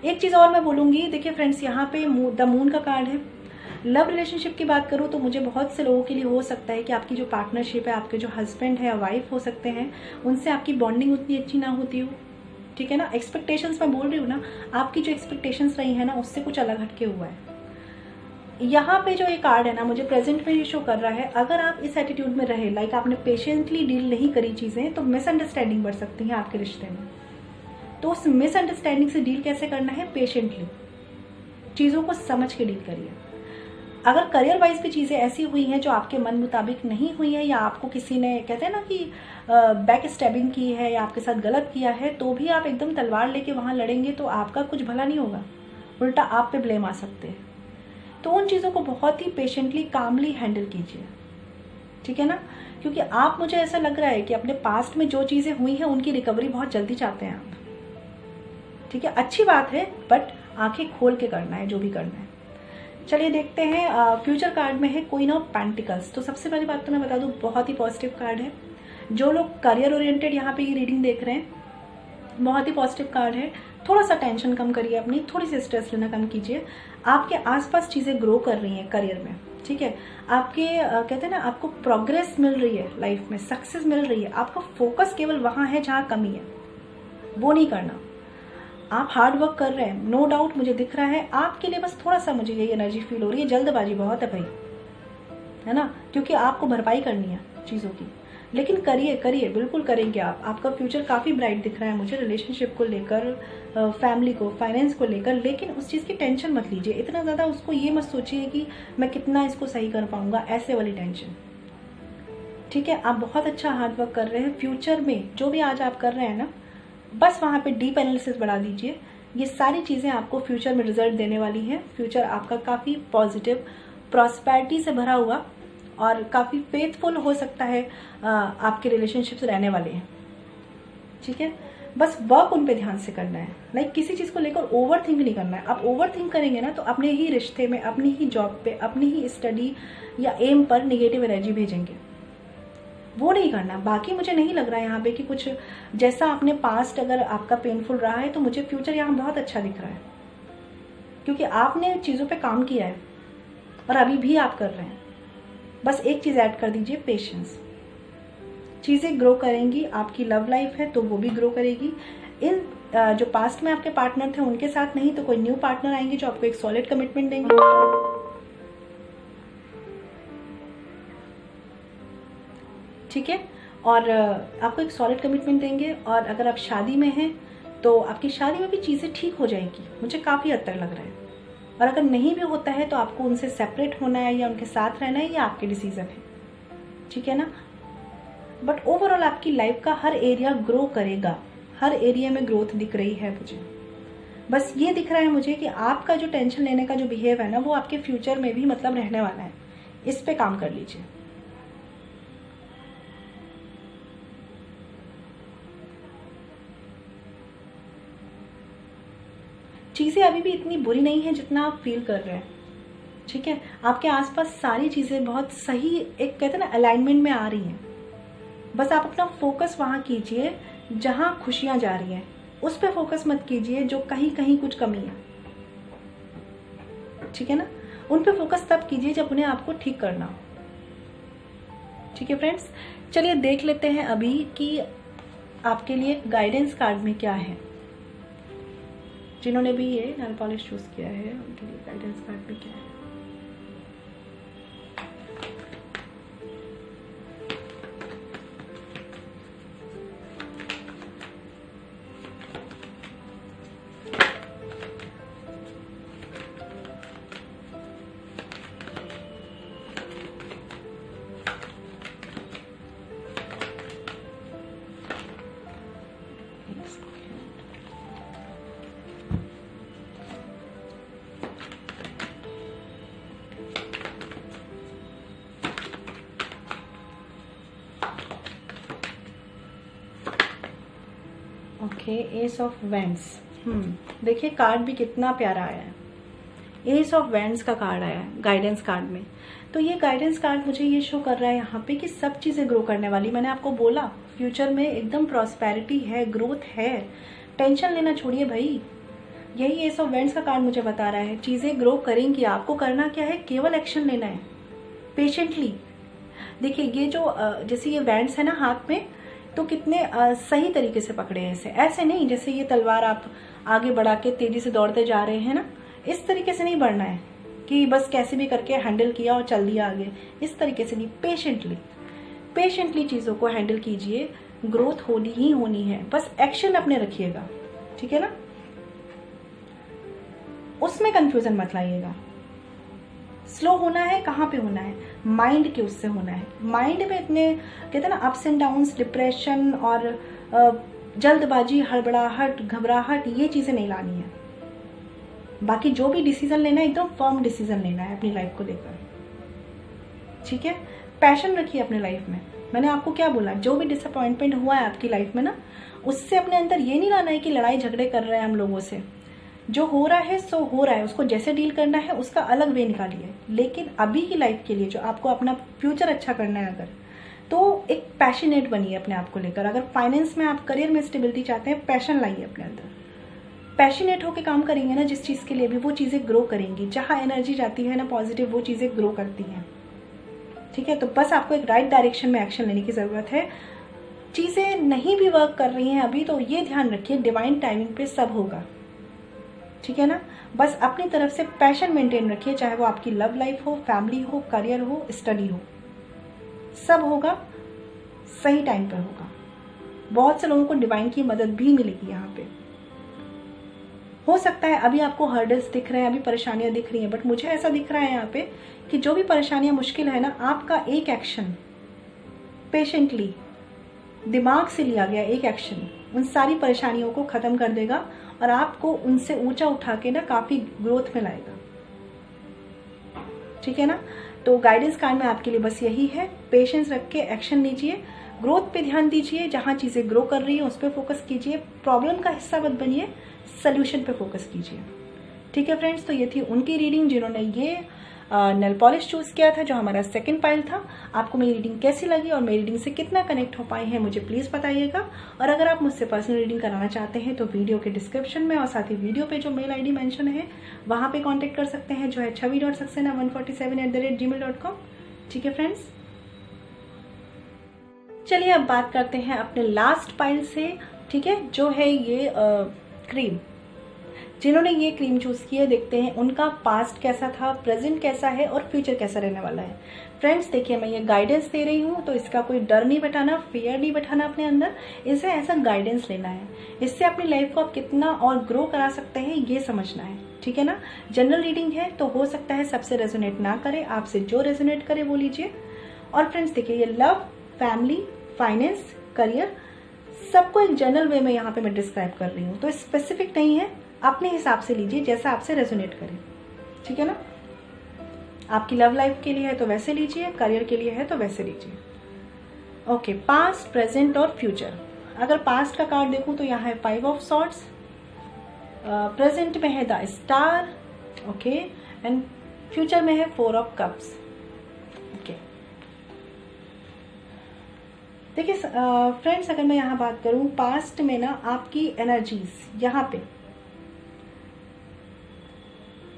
A: एक चीज़ और मैं बोलूँगी, देखिए फ्रेंड्स, यहाँ पे द मून का कार्ड है। लव रिलेशनशिप की बात करूँ तो मुझे बहुत से लोगों के लिए हो सकता है कि आपकी जो पार्टनरशिप है, आपके जो हस्बैंड है या वाइफ हो सकते हैं, उनसे आपकी बॉन्डिंग उतनी अच्छी ना होती हो। ठीक है ना, एक्सपेक्टेशंस मैं बोल रही हूँ ना, आपकी जो एक्सपेक्टेशंस रही है ना उससे कुछ अलग हटके हुआ है। यहाँ पे जो ये कार्ड है ना, मुझे प्रेजेंट में ये शो कर रहा है, अगर आप इस एटीट्यूड में रहे, लाइक आपने पेशेंटली डील नहीं करी चीज़ें, तो मिसअंडरस्टैंडिंग बढ़ सकती है आपके रिश्ते में। तो उस मिसअंडरस्टैंडिंग से डील कैसे करना है? पेशेंटली चीज़ों को समझ के डील करिए। अगर करियर वाइज भी चीज़ें ऐसी हुई हैं जो आपके मन मुताबिक नहीं हुई है, या आपको किसी ने, कहते हैं ना कि बैक स्टैबिंग की है या आपके साथ गलत किया है, तो भी आप एकदम तलवार लेके वहाँ लड़ेंगे तो आपका कुछ भला नहीं होगा, उल्टा आप पे ब्लेम आ सकते हैं। तो उन चीज़ों को बहुत ही पेशेंटली, कामली हैंडल कीजिए। ठीक है ना, क्योंकि आप, मुझे ऐसा लग रहा है कि अपने पास्ट में जो चीज़ें हुई हैं उनकी रिकवरी बहुत जल्दी चाहते हैं आप। ठीक है, अच्छी बात है, बट आंखें खोल के करना है जो भी करना है। चलिए देखते हैं, फ्यूचर कार्ड में है क्वीन ऑफ पेंटिकल्स। तो सबसे पहली बात तो मैं बता दूं, बहुत ही पॉजिटिव कार्ड है। जो लोग करियर ओरिएंटेड यहाँ पे ये रीडिंग देख रहे हैं, बहुत ही पॉजिटिव कार्ड है। थोड़ा सा टेंशन कम करिए अपनी, थोड़ी सी स्ट्रेस लेना कम कीजिए। आपके आसपास चीज़ें ग्रो कर रही हैं करियर में। ठीक है, आपके कहते हैं ना, आपको प्रोग्रेस मिल रही है लाइफ में, सक्सेस मिल रही है। आपका फोकस केवल वहाँ है जहाँ कमी है, वो नहीं करना। आप हार्ड वर्क कर रहे हैं, नो डाउट मुझे दिख रहा है। आपके लिए बस थोड़ा सा मुझे यही एनर्जी फील हो रही है, जल्दबाजी बहुत है भाई, है ना, क्योंकि आपको भरपाई करनी है चीज़ों की। लेकिन करिए करिए, बिल्कुल करेंगे आप। आपका फ्यूचर काफ़ी ब्राइट दिख रहा है मुझे, रिलेशनशिप को लेकर, फैमिली को, फाइनेंस को लेकर। लेकिन उस चीज़ की टेंशन मत लीजिए इतना ज़्यादा, उसको ये मत सोचिए कि मैं कितना इसको सही कर पाऊंगा, ऐसे वाली टेंशन। ठीक है, आप बहुत अच्छा हार्ड वर्क कर रहे हैं। फ्यूचर में जो भी आज आप कर रहे हैं ना, बस वहाँ पे डीप एनालिसिस बढ़ा दीजिए। ये सारी चीज़ें आपको फ्यूचर में रिजल्ट देने वाली हैं। फ्यूचर आपका काफ़ी पॉजिटिव, प्रॉस्पेरिटी से भरा हुआ और काफ़ी फेथफुल हो सकता है, आपके रिलेशनशिप्स रहने वाले हैं। ठीक है, बस वर्क उन पे ध्यान से करना है। लाइक किसी चीज़ को लेकर ओवर थिंक नहीं करना है। आप ओवर थिंक करेंगे ना तो अपने ही रिश्ते में, अपनी ही जॉब पे, अपनी ही स्टडी या एम पर निगेटिव एनर्जी भेजेंगे। वो नहीं करना। बाकी मुझे नहीं लग रहा है यहाँ पे कि कुछ, जैसा आपने पास्ट अगर आपका पेनफुल रहा है तो मुझे फ्यूचर यहाँ बहुत अच्छा दिख रहा है, क्योंकि आपने चीज़ों पे काम किया है और अभी भी आप कर रहे हैं। बस एक चीज़ ऐड कर दीजिए, पेशेंस। चीज़ें ग्रो करेंगी। आपकी लव लाइफ है तो वो भी ग्रो करेगी। इन जो पास्ट में आपके पार्टनर थे उनके साथ नहीं तो कोई न्यू पार्टनर आएंगे जो आपको एक सॉलिड कमिटमेंट देंगे। ठीक है, और आपको एक सॉलिड कमिटमेंट देंगे। और अगर आप शादी में हैं तो आपकी शादी में भी चीज़ें ठीक हो जाएंगी, मुझे काफ़ी हद तक लग रहा है। और अगर नहीं भी होता है तो आपको उनसे सेपरेट होना है या उनके साथ रहना है, ये आपके डिसीजन है। ठीक है ना। बट ओवरऑल आपकी लाइफ का हर एरिया ग्रो करेगा, हर एरिया में ग्रोथ दिख रही है मुझे। बस ये दिख रहा है मुझे कि आपका जो टेंशन लेने का जो बिहेव है ना, वो आपके फ्यूचर में भी मतलब रहने वाला है। इस पे काम कर लीजिए। चीज़ें अभी भी इतनी बुरी नहीं है जितना आप फील कर रहे हैं। ठीक है, आपके आसपास सारी चीज़ें बहुत सही, एक कहते हैं ना, अलाइनमेंट में आ रही हैं। बस आप अपना फोकस वहाँ कीजिए जहाँ खुशियाँ जा रही हैं, उस पर फोकस मत कीजिए जो कहीं कहीं कुछ कमी है। ठीक है ना। उन पे फोकस तब कीजिए जब उन्हें आपको ठीक करना हो। ठीक है फ्रेंड्स, चलिए देख लेते हैं अभी कि आपके लिए गाइडेंस कार्ड में क्या है। जिन्होंने भी ये नेल पॉलिश चूज किया है उनके लिए गाइडेंस कार्ड में क्या है। Okay, S of wands. देखिए कार्ड भी कितना प्यारा आया है। एस ऑफ वैंड्स का कार्ड आया है गाइडेंस कार्ड में। तो ये गाइडेंस कार्ड मुझे ये शो कर रहा है यहाँ पे कि सब चीज़ें ग्रो करने वाली। मैंने आपको बोला फ्यूचर में एकदम प्रॉस्पेरिटी है, ग्रोथ है। टेंशन लेना छोड़िए भाई। यही एस ऑफ वैंड्स का कार्ड मुझे बता रहा है। चीज़ें ग्रो करेंगी। आपको करना क्या है, केवल एक्शन लेना है पेशेंटली। देखिए ये जो जैसे ये वैंड्स है ना हाथ में, तो कितने सही तरीके से पकड़े हैं इसे। ऐसे नहीं जैसे ये तलवार आप आगे बढ़ा के तेजी से दौड़ते जा रहे हैं ना, इस तरीके से नहीं बढ़ना है कि बस कैसे भी करके हैंडल किया और चल दिया आगे। इस तरीके से नहीं, पेशेंटली पेशेंटली चीज़ों को हैंडल कीजिए। ग्रोथ होनी ही होनी है, बस एक्शन अपने रखिएगा। ठीक है ना। उसमें कंफ्यूजन मत लाइएगा। स्लो होना है, कहाँ पे होना है, माइंड के उससे होना है। माइंड में इतने कहते हैं ना अप्स एंड डाउन्स, डिप्रेशन और जल्दबाजी, हड़बड़ाहट, घबराहट, ये चीज़ें नहीं लानी है। बाकी जो भी डिसीजन लेना है एकदम फर्म डिसीजन लेना है अपनी लाइफ को लेकर। ठीक है, पैशन रखिए अपने लाइफ में। मैंने आपको क्या बोला, जो भी डिसअपॉइंटमेंट हुआ है आपकी लाइफ में ना, उससे अपने अंदर ये नहीं लाना है कि लड़ाई झगड़े कर रहे हैं हम लोगों से। जो हो रहा है सो हो रहा है, उसको जैसे डील करना है उसका अलग वे निकालिए। लेकिन अभी की लाइफ के लिए जो आपको अपना फ्यूचर अच्छा करना है अगर, तो एक पैशनेट बनिए अपने आप को लेकर। अगर फाइनेंस में आप करियर में स्टेबिलिटी चाहते हैं, पैशन लाइए अपने अंदर। पैशनेट होकर काम करेंगे ना जिस चीज़ के लिए भी, वो चीज़ें ग्रो करेंगी। जहाँ एनर्जी जाती है ना पॉजिटिव, वो चीज़ें ग्रो करती हैं। ठीक है, तो बस आपको एक राइट डायरेक्शन में एक्शन लेने की ज़रूरत है। चीज़ें नहीं भी वर्क कर रही हैं अभी, तो ये ध्यान रखिए डिवाइन टाइमिंग पे सब होगा। ठीक है ना। बस अपनी तरफ से पैशन मेंटेन रखिए, चाहे वो आपकी लव लाइफ हो, फैमिली हो, करियर हो, स्टडी हो, सब होगा, सही टाइम पर होगा। बहुत से लोगों को डिवाइन की मदद भी मिलेगी यहाँ पे। हो सकता है अभी आपको हर्डल्स दिख रहे हैं, अभी परेशानियां दिख रही हैं, बट मुझे ऐसा दिख रहा है यहाँ पे कि जो भी परेशानियां मुश्किल है ना, आपका एक एक्शन पेशेंटली दिमाग से लिया गया एक एक्शन उन सारी परेशानियों को खत्म कर देगा और आपको उनसे ऊंचा उठा के ना काफी ग्रोथ में लाएगा। ठीक है ना। तो गाइडेंस कार्ड में आपके लिए बस यही है, पेशेंस रख के एक्शन लीजिए, ग्रोथ पे ध्यान दीजिए, जहाँ चीज़ें ग्रो कर रही है उस पर फोकस कीजिए, प्रॉब्लम का हिस्सा मत बनिए, सोल्यूशन पे फोकस कीजिए। ठीक है फ्रेंड्स, तो ये थी उनकी रीडिंग जिन्होंने ये नेल पॉलिश चूज़ किया था, जो हमारा सेकंड पाइल था। आपको मेरी रीडिंग कैसी लगी और मेरी रीडिंग से कितना कनेक्ट हो पाए हैं मुझे प्लीज़ बताइएगा। और अगर आप मुझसे पर्सनल रीडिंग कराना चाहते हैं तो वीडियो के डिस्क्रिप्शन में और साथ ही वीडियो पे जो मेल आईडी मेंशन है वहाँ पे कांटेक्ट कर सकते हैं, जो है chavi.saxena147@gmail.com। ठीक है फ्रेंड्स, चलिए अब बात करते हैं अपने लास्ट पाइल से। ठीक है, जो है ये क्रीम, जिन्होंने ये क्रीम चूज़ की है, देखते हैं उनका पास्ट कैसा था, प्रेजेंट कैसा है और फ्यूचर कैसा रहने वाला है। फ्रेंड्स देखिए, मैं ये गाइडेंस दे रही हूँ तो इसका कोई डर नहीं बैठाना, फियर नहीं बैठाना अपने अंदर, इसे ऐसा गाइडेंस लेना है। इससे अपनी लाइफ को आप कितना और ग्रो करा सकते हैं ये समझना है। ठीक है ना, जनरल रीडिंग है तो हो सकता है सबसे रेजोनेट ना करे, आपसे जो रेजोनेट करे वो लीजिए। और फ्रेंड्स देखिए, ये लव, फैमिली, फाइनेंस, करियर, सबको एक जनरल वे में यहाँ पे मैं डिस्क्राइब कर रही हूँ, तो स्पेसिफिक नहीं है, अपने हिसाब से लीजिए जैसा आपसे रेजोनेट करे। ठीक है ना, आपकी लव लाइफ के लिए है तो वैसे लीजिए, करियर के लिए है तो वैसे लीजिए। ओके, पास्ट, प्रेजेंट और फ्यूचर। अगर पास्ट का कार्ड देखूं तो यहाँ है 5 ऑफ सॉर्ड्स, प्रेजेंट में है the star, okay, and future में है 4 ऑफ कप्स। ओके, देखिए फ्रेंड्स, अगर मैं यहाँ बात करूँ पास्ट में ना, आपकी एनर्जीज यहाँ पे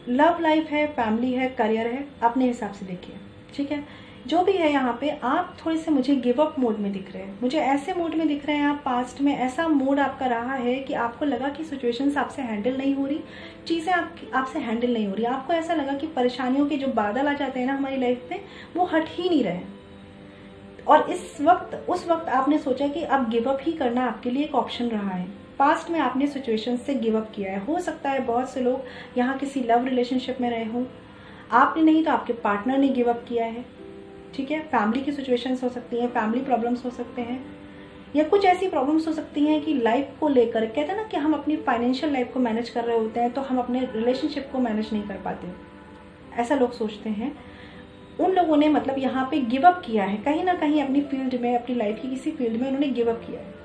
A: लव लाइफ है, फैमिली है, करियर है, अपने हिसाब से देखिए। ठीक है, जो भी है यहाँ पे आप थोड़े से मुझे गिव अप मोड में दिख रहे हैं, मुझे ऐसे मोड में दिख रहे हैं आप। पास्ट में ऐसा मोड आपका रहा है कि आपको लगा कि सिचुएशंस आपसे हैंडल नहीं हो रही, चीज़ें आपसे हैंडल नहीं हो रही, आपको ऐसा लगा कि परेशानियों के जो बादल आ जाते हैं ना हमारी लाइफ में, वो हट ही नहीं रहे। और उस वक्त आपने सोचा कि अब गिव अप ही करना आपके लिए एक ऑप्शन रहा है। पास्ट में आपने सिचुएशन से गिव अप किया है। हो सकता है बहुत से लोग यहाँ किसी लव रिलेशनशिप में रहे हों, आपने नहीं तो आपके पार्टनर ने गिव अप किया है। ठीक है, फैमिली की सिचुएशंस हो सकती हैं, फैमिली प्रॉब्लम्स हो सकते हैं, या कुछ ऐसी प्रॉब्लम्स हो सकती हैं कि लाइफ को लेकर, कहते हैं ना कि हम अपनी फाइनेंशियल लाइफ को मैनेज कर रहे होते हैं तो हम अपने रिलेशनशिप को मैनेज नहीं कर पाते, ऐसा लोग सोचते हैं। उन लोगों ने मतलब यहाँ पे गिव अप किया है, कहीं ना कहीं अपनी फील्ड में, अपनी लाइफ की किसी फील्ड में उन्होंने गिव अप किया है।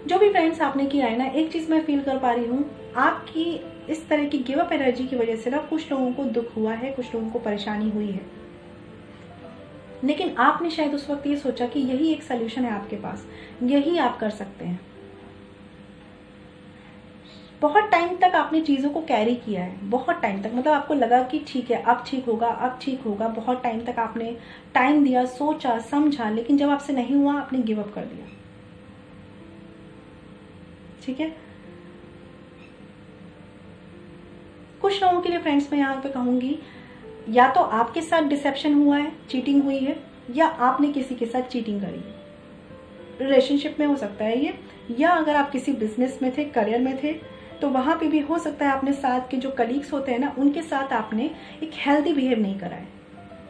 A: जो भी फ्रेंड्स आपने किया है ना, एक चीज मैं फील कर पा रही हूँ, आपकी इस तरह की गिव अप एनर्जी की वजह से ना कुछ लोगों को दुख हुआ है, कुछ लोगों को परेशानी हुई है, लेकिन आपने शायद उस वक्त ये सोचा कि यही एक सोल्यूशन है आपके पास, यही आप कर सकते हैं। बहुत टाइम तक आपने चीज़ों को कैरी किया है, बहुत टाइम तक, मतलब आपको लगा कि ठीक है अब ठीक होगा, अब ठीक होगा। बहुत टाइम तक आपने टाइम दिया, सोचा, समझा, लेकिन जब आपसे नहीं हुआ आपने गिव अप कर दिया। ठीक है, कुछ लोगों के लिए फ्रेंड्स मैं यहाँ पे कहूँगी, या तो आपके साथ डिसेप्शन हुआ है, चीटिंग हुई है, या आपने किसी के साथ चीटिंग करी है। रिलेशनशिप में हो सकता है ये, या अगर आप किसी बिजनेस में थे, करियर में थे, तो वहाँ पे भी हो सकता है अपने साथ के जो कलीग्स होते हैं ना, उनके साथ आपने एक हेल्दी बिहेव नहीं करा है,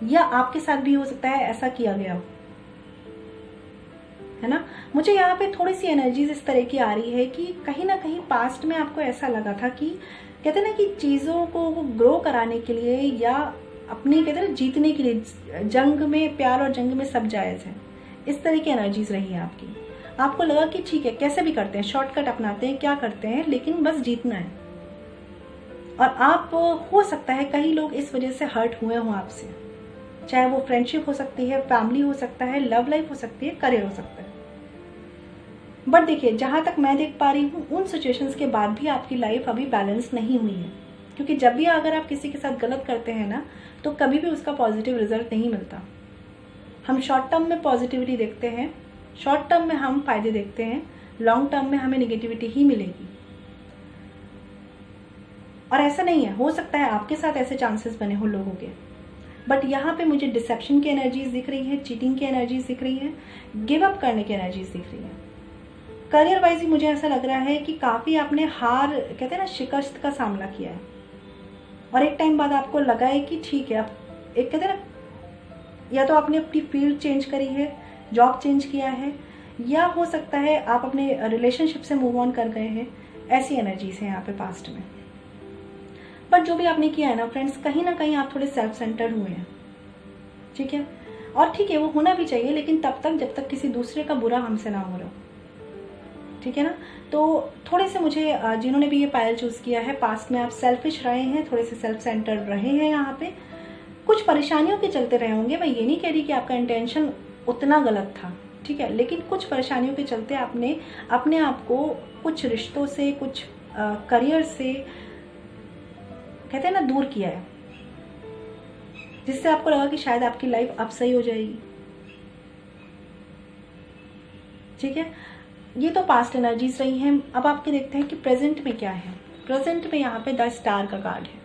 A: या आपके साथ भी हो सकता है ऐसा किया गया हो, है ना। मुझे यहाँ पे थोड़ी सी एनर्जीज इस तरह की आ रही है कि कहीं ना कहीं पास्ट में आपको ऐसा लगा था कि कहते हैं ना कि चीज़ों को ग्रो कराने के लिए या अपने कहते हैं ना जीतने के लिए, जंग में, प्यार और जंग में सब जायज़ है, इस तरह की एनर्जीज रही है आपकी। आपको लगा कि ठीक है कैसे भी करते हैं, शॉर्टकट अपनाते हैं, क्या करते हैं, लेकिन बस जीतना है। और आप हो सकता है कई लोग इस वजह से हर्ट हुए हों आपसे, चाहे वो फ्रेंडशिप हो सकती है, फैमिली हो सकता है, लव लाइफ हो सकती है, करियर हो सकता है। बट देखिए, जहाँ तक मैं देख पा रही हूँ, उन सिचुएशंस के बाद भी आपकी लाइफ अभी बैलेंस नहीं हुई है, क्योंकि जब भी अगर आप किसी के साथ गलत करते हैं ना, तो कभी भी उसका पॉजिटिव रिजल्ट नहीं मिलता। हम शॉर्ट टर्म में पॉजिटिविटी देखते हैं, शॉर्ट टर्म में हम फायदे देखते हैं, लॉन्ग टर्म में हमें नेगेटिविटी ही मिलेगी। और ऐसा नहीं है, हो सकता है आपके साथ ऐसे चांसेस बने हो लोगों के, बट यहाँ पे मुझे डिसेप्शन की एनर्जीज दिख रही है, चीटिंग की एनर्जीज दिख रही है, गिव अप करने की एनर्जीज दिख रही है। करियर वाइज ही मुझे ऐसा लग रहा है कि काफ़ी आपने हार, कहते हैं ना, शिकस्त का सामना किया है, और एक टाइम बाद आपको लगा है कि ठीक है, अब एक कहते हैं ना, या तो आपने अपनी फील्ड चेंज करी है, जॉब चेंज किया है, या हो सकता है आप अपने रिलेशनशिप से मूव ऑन कर गए हैं। ऐसी एनर्जीज हैं यहाँ पे पास्ट में। बट जो भी आपने किया है ना फ्रेंड्स, कहीं ना कहीं आप थोड़े सेल्फ सेंटर्ड हुए हैं, ठीक है, और ठीक है वो होना भी चाहिए, लेकिन तब तक जब तक किसी दूसरे का बुरा हमसे ना हो रहा, ठीक है ना। तो थोड़े से मुझे जिन्होंने भी ये पायल चूज़ किया है, पास्ट में आप सेल्फिश रहे हैं, थोड़े से सेल्फ सेंटर्ड रहे हैं, यहाँ पे कुछ परेशानियों के चलते रहे होंगे। मैं ये नहीं कह रही कि आपका इंटेंशन उतना गलत था, ठीक है, लेकिन कुछ परेशानियों के चलते आपने अपने आप को कुछ रिश्तों से, कुछ करियर से, कहते हैं ना, दूर किया है, जिससे आपको लगा कि शायद आपकी लाइफ अब सही हो जाएगी, ठीक है। ये तो पास्ट एनर्जीज रही हैं। अब आपके देखते हैं कि प्रेजेंट में क्या है। प्रेजेंट में यहाँ पे 10 स्टार का कार्ड है।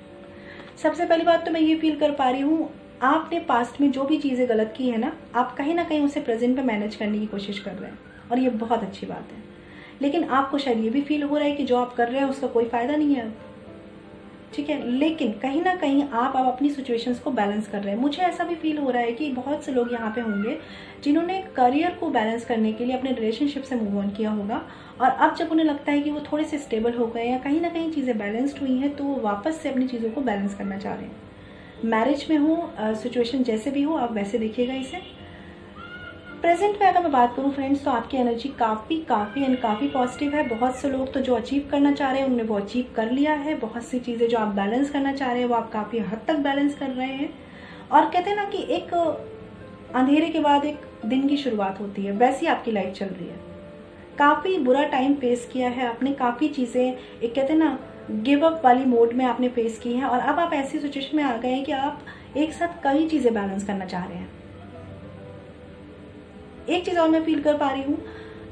A: सबसे पहली बात तो मैं ये फील कर पा रही हूँ, आपने पास्ट में जो भी चीज़ें गलत की है ना, आप कहीं ना कहीं उसे प्रेजेंट में मैनेज करने की कोशिश कर रहे हैं, और ये बहुत अच्छी बात है। लेकिन आपको शायद ये भी फील हो रहा है कि जो आप कर रहे हैं उसका कोई फ़ायदा नहीं है, ठीक है, लेकिन कहीं ना कहीं आप अब अपनी सिचुएशंस को बैलेंस कर रहे हैं। मुझे ऐसा भी फील हो रहा है कि बहुत से लोग यहाँ पे होंगे जिन्होंने करियर को बैलेंस करने के लिए अपने रिलेशनशिप से मूव ऑन किया होगा, और अब जब उन्हें लगता है कि वो थोड़े से स्टेबल हो गए या कहीं ना कहीं चीज़ें बैलेंस्ड हुई हैं, तो वो वापस से अपनी चीज़ों को बैलेंस करना चाह रहे हैं। मैरिज में हो, सिचुएशन जैसे भी हो, आप वैसे देखिएगा इसे। प्रेजेंट में अगर मैं बात करूं फ्रेंड्स, तो आपकी एनर्जी काफ़ी पॉजिटिव है। बहुत से लोग तो जो अचीव करना चाह रहे हैं उन्होंने वो अचीव कर लिया है। बहुत सी चीज़ें जो आप बैलेंस करना चाह रहे हैं वो आप काफ़ी हद तक बैलेंस कर रहे हैं। और कहते हैं ना कि एक अंधेरे के बाद एक दिन की शुरुआत होती है, वैसी आपकी लाइफ चल रही है। काफ़ी बुरा टाइम फेस किया है आपने, काफ़ी चीज़ें एक कहते हैं ना गिव अप वाली मोड में आपने फेस की हैं, और अब आप ऐसी सिचुएशन में आ गए हैं कि आप एक साथ कई चीज़ें बैलेंस करना चाह रहे हैं। एक चीज़ और मैं फील कर पा रही हूँ,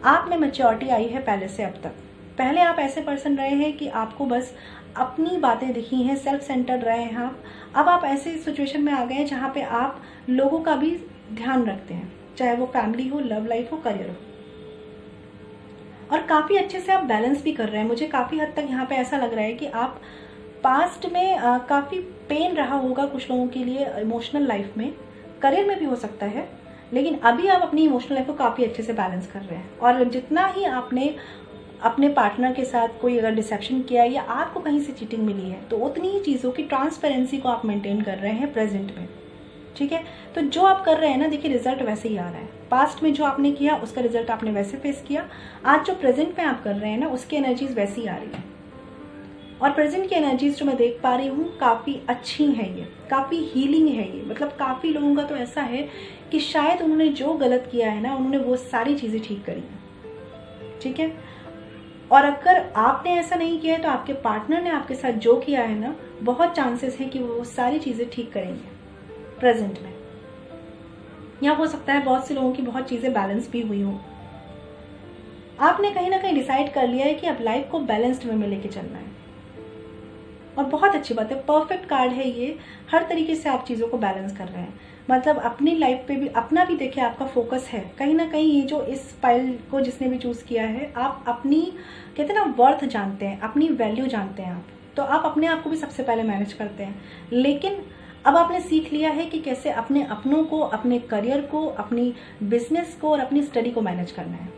A: आप में मैच्योरिटी आई है पहले से अब तक। पहले आप ऐसे पर्सन रहे हैं कि आपको बस अपनी बातें दिखी हैं, सेल्फ सेंटर्ड रहे हैं आप। अब आप ऐसे सिचुएशन में आ गए हैं जहाँ पे आप लोगों का भी ध्यान रखते हैं, चाहे वो फैमिली हो, लव लाइफ हो, करियर हो, और काफ़ी अच्छे से आप बैलेंस भी कर रहे हैं। मुझे काफ़ी हद तक यहाँ पे ऐसा लग रहा है कि आप पास्ट में काफ़ी पेन रहा होगा कुछ लोगों के लिए इमोशनल लाइफ में, करियर में भी हो सकता है, लेकिन अभी आप अपनी इमोशनल लाइफ को काफ़ी अच्छे से बैलेंस कर रहे हैं। और जितना ही आपने अपने पार्टनर के साथ कोई अगर डिसेप्शन किया या आपको कहीं से चीटिंग मिली है, तो उतनी ही चीज़ों की ट्रांसपेरेंसी को आप मेंटेन कर रहे हैं प्रेजेंट में, ठीक है। तो जो आप कर रहे हैं ना, देखिए रिजल्ट वैसे ही आ रहा है। पास्ट में जो आपने किया उसका रिजल्ट आपने वैसे फेस किया, आज जो प्रेजेंट में आप कर रहे हैं ना, उसकी एनर्जीज वैसी ही आ रही है। और प्रेजेंट की एनर्जीज जो मैं देख पा रही हूँ काफ़ी अच्छी है, ये काफ़ी हीलिंग है। ये मतलब काफ़ी लोगों का तो ऐसा है कि शायद उन्होंने जो गलत किया है ना, उन्होंने वो सारी चीज़ें ठीक करी हैं, ठीक है। और अगर आपने ऐसा नहीं किया है तो आपके पार्टनर ने आपके साथ जो किया है ना, बहुत चांसेस है कि वो सारी चीज़ें ठीक करेंगे प्रेजेंट में। या हो सकता है बहुत से लोगों की बहुत चीज़ें बैलेंस भी हुई हो। आपने कहीं ना कहीं डिसाइड कर लिया है कि अब लाइफ को बैलेंस्ड वे में लेके चलना है, और बहुत अच्छी बात है। परफेक्ट कार्ड है ये, हर तरीके से आप चीज़ों को बैलेंस कर रहे हैं। मतलब अपनी लाइफ पे भी अपना भी देखिए, आपका फोकस है कहीं ना कहीं। ये जो इस फाइल को जिसने भी चूज़ किया है, आप अपनी कहते हैं ना वर्थ जानते हैं, अपनी वैल्यू जानते हैं आप, तो आप अपने आप को भी सबसे पहले मैनेज करते हैं। लेकिन अब आपने सीख लिया है कि कैसे अपने अपनों को, अपने करियर को, अपनी बिजनेस को और अपनी स्टडी को मैनेज करना है,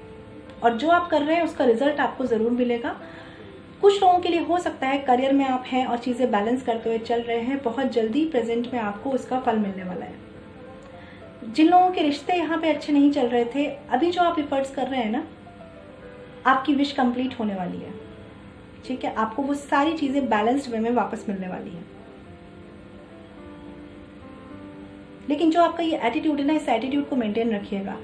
A: और जो आप कर रहे हैं उसका रिजल्ट आपको ज़रूर मिलेगा। कुछ लोगों के लिए हो सकता है करियर में आप हैं और चीज़ें बैलेंस करते हुए चल रहे हैं, बहुत जल्दी प्रेजेंट में आपको उसका फल मिलने वाला है। जिन लोगों के रिश्ते यहाँ पे अच्छे नहीं चल रहे थे, अभी जो आप एफर्ट्स कर रहे हैं ना, आपकी विश कंप्लीट होने वाली है, ठीक है। आपको वो सारी चीज़ें बैलेंस्ड वे में वापस मिलने वाली है। लेकिन जो आपका ये एटीट्यूड है ना, इस एटीट्यूड को मेंटेन रखिएगा।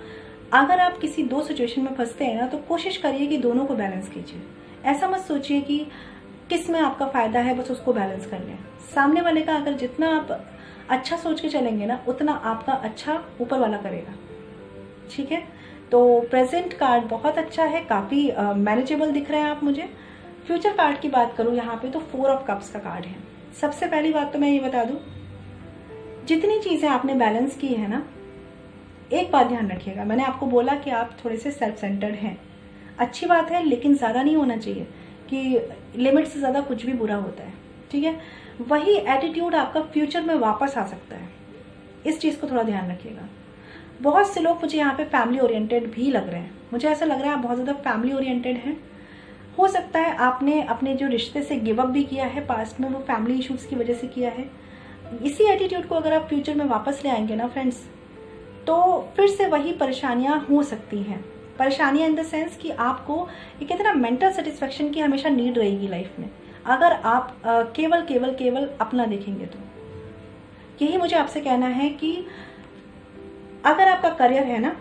A: अगर आप किसी दो सिचुएशन में फंसते हैं ना, तो कोशिश करिए कि दोनों को बैलेंस कीजिए। ऐसा मत सोचिए कि किस में आपका फ़ायदा है, बस उसको बैलेंस कर लें। सामने वाले का अगर जितना आप अच्छा सोच के चलेंगे ना, उतना आपका अच्छा ऊपर वाला करेगा, ठीक है। तो प्रेजेंट कार्ड बहुत अच्छा है, काफ़ी मैनेजेबल दिख रहे हैं आप मुझे। फ्यूचर कार्ड की बात करूँ यहाँ पे, तो 4 ऑफ कप्स का कार्ड है। सबसे पहली बात तो मैं ये बता दूँ, जितनी चीज़ें आपने बैलेंस की है ना, एक बात ध्यान रखिएगा। मैंने आपको बोला कि आप थोड़े से सेल्फ सेंटर्ड हैं, अच्छी बात है, लेकिन ज़्यादा नहीं होना चाहिए कि लिमिट से ज़्यादा कुछ भी बुरा होता है, ठीक है। वही एटीट्यूड आपका फ्यूचर में वापस आ सकता है, इस चीज़ को थोड़ा ध्यान रखिएगा। बहुत से लोग मुझे यहाँ पे फैमिली ओरिएंटेड भी लग रहे हैं, मुझे ऐसा लग रहा है आप बहुत ज़्यादा फैमिली ओरिएंटेड हैं। हो सकता है आपने अपने जो रिश्ते से गिव अप भी किया है पास्ट में, वो फैमिली इश्यूज़ की वजह से किया है। इसी एटीट्यूड को अगर आप फ्यूचर में वापस ले आएंगे ना फ्रेंड्स, तो फिर से वही परेशानियां हो सकती हैं। परेशानियां इन द सेंस कि आपको ये कहते हैं ना, मेंटल सेटिस्फेक्शन की हमेशा नीड रहेगी लाइफ में, अगर आप केवल केवल केवल अपना देखेंगे तो। यही मुझे आपसे कहना है कि अगर आपका करियर है ना,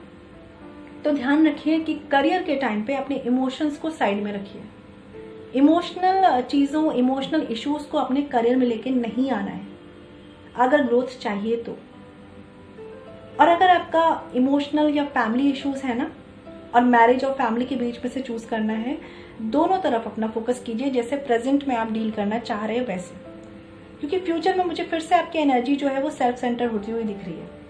A: तो ध्यान रखिए कि करियर के टाइम पे अपने इमोशंस को साइड में रखिए। इमोशनल चीज़ों, इमोशनल इश्यूज को अपने करियर में लेके नहीं आना है अगर ग्रोथ चाहिए तो। और अगर आपका इमोशनल या फैमिली इश्यूज है ना, और मैरिज और फैमिली के बीच में से चूज करना है, दोनों तरफ अपना फोकस कीजिए, जैसे प्रेजेंट में आप डील करना चाह रहे हैं वैसे। क्योंकि फ्यूचर में मुझे फिर से आपकी एनर्जी जो है वो सेल्फ सेंटर होती हुई दिख रही है।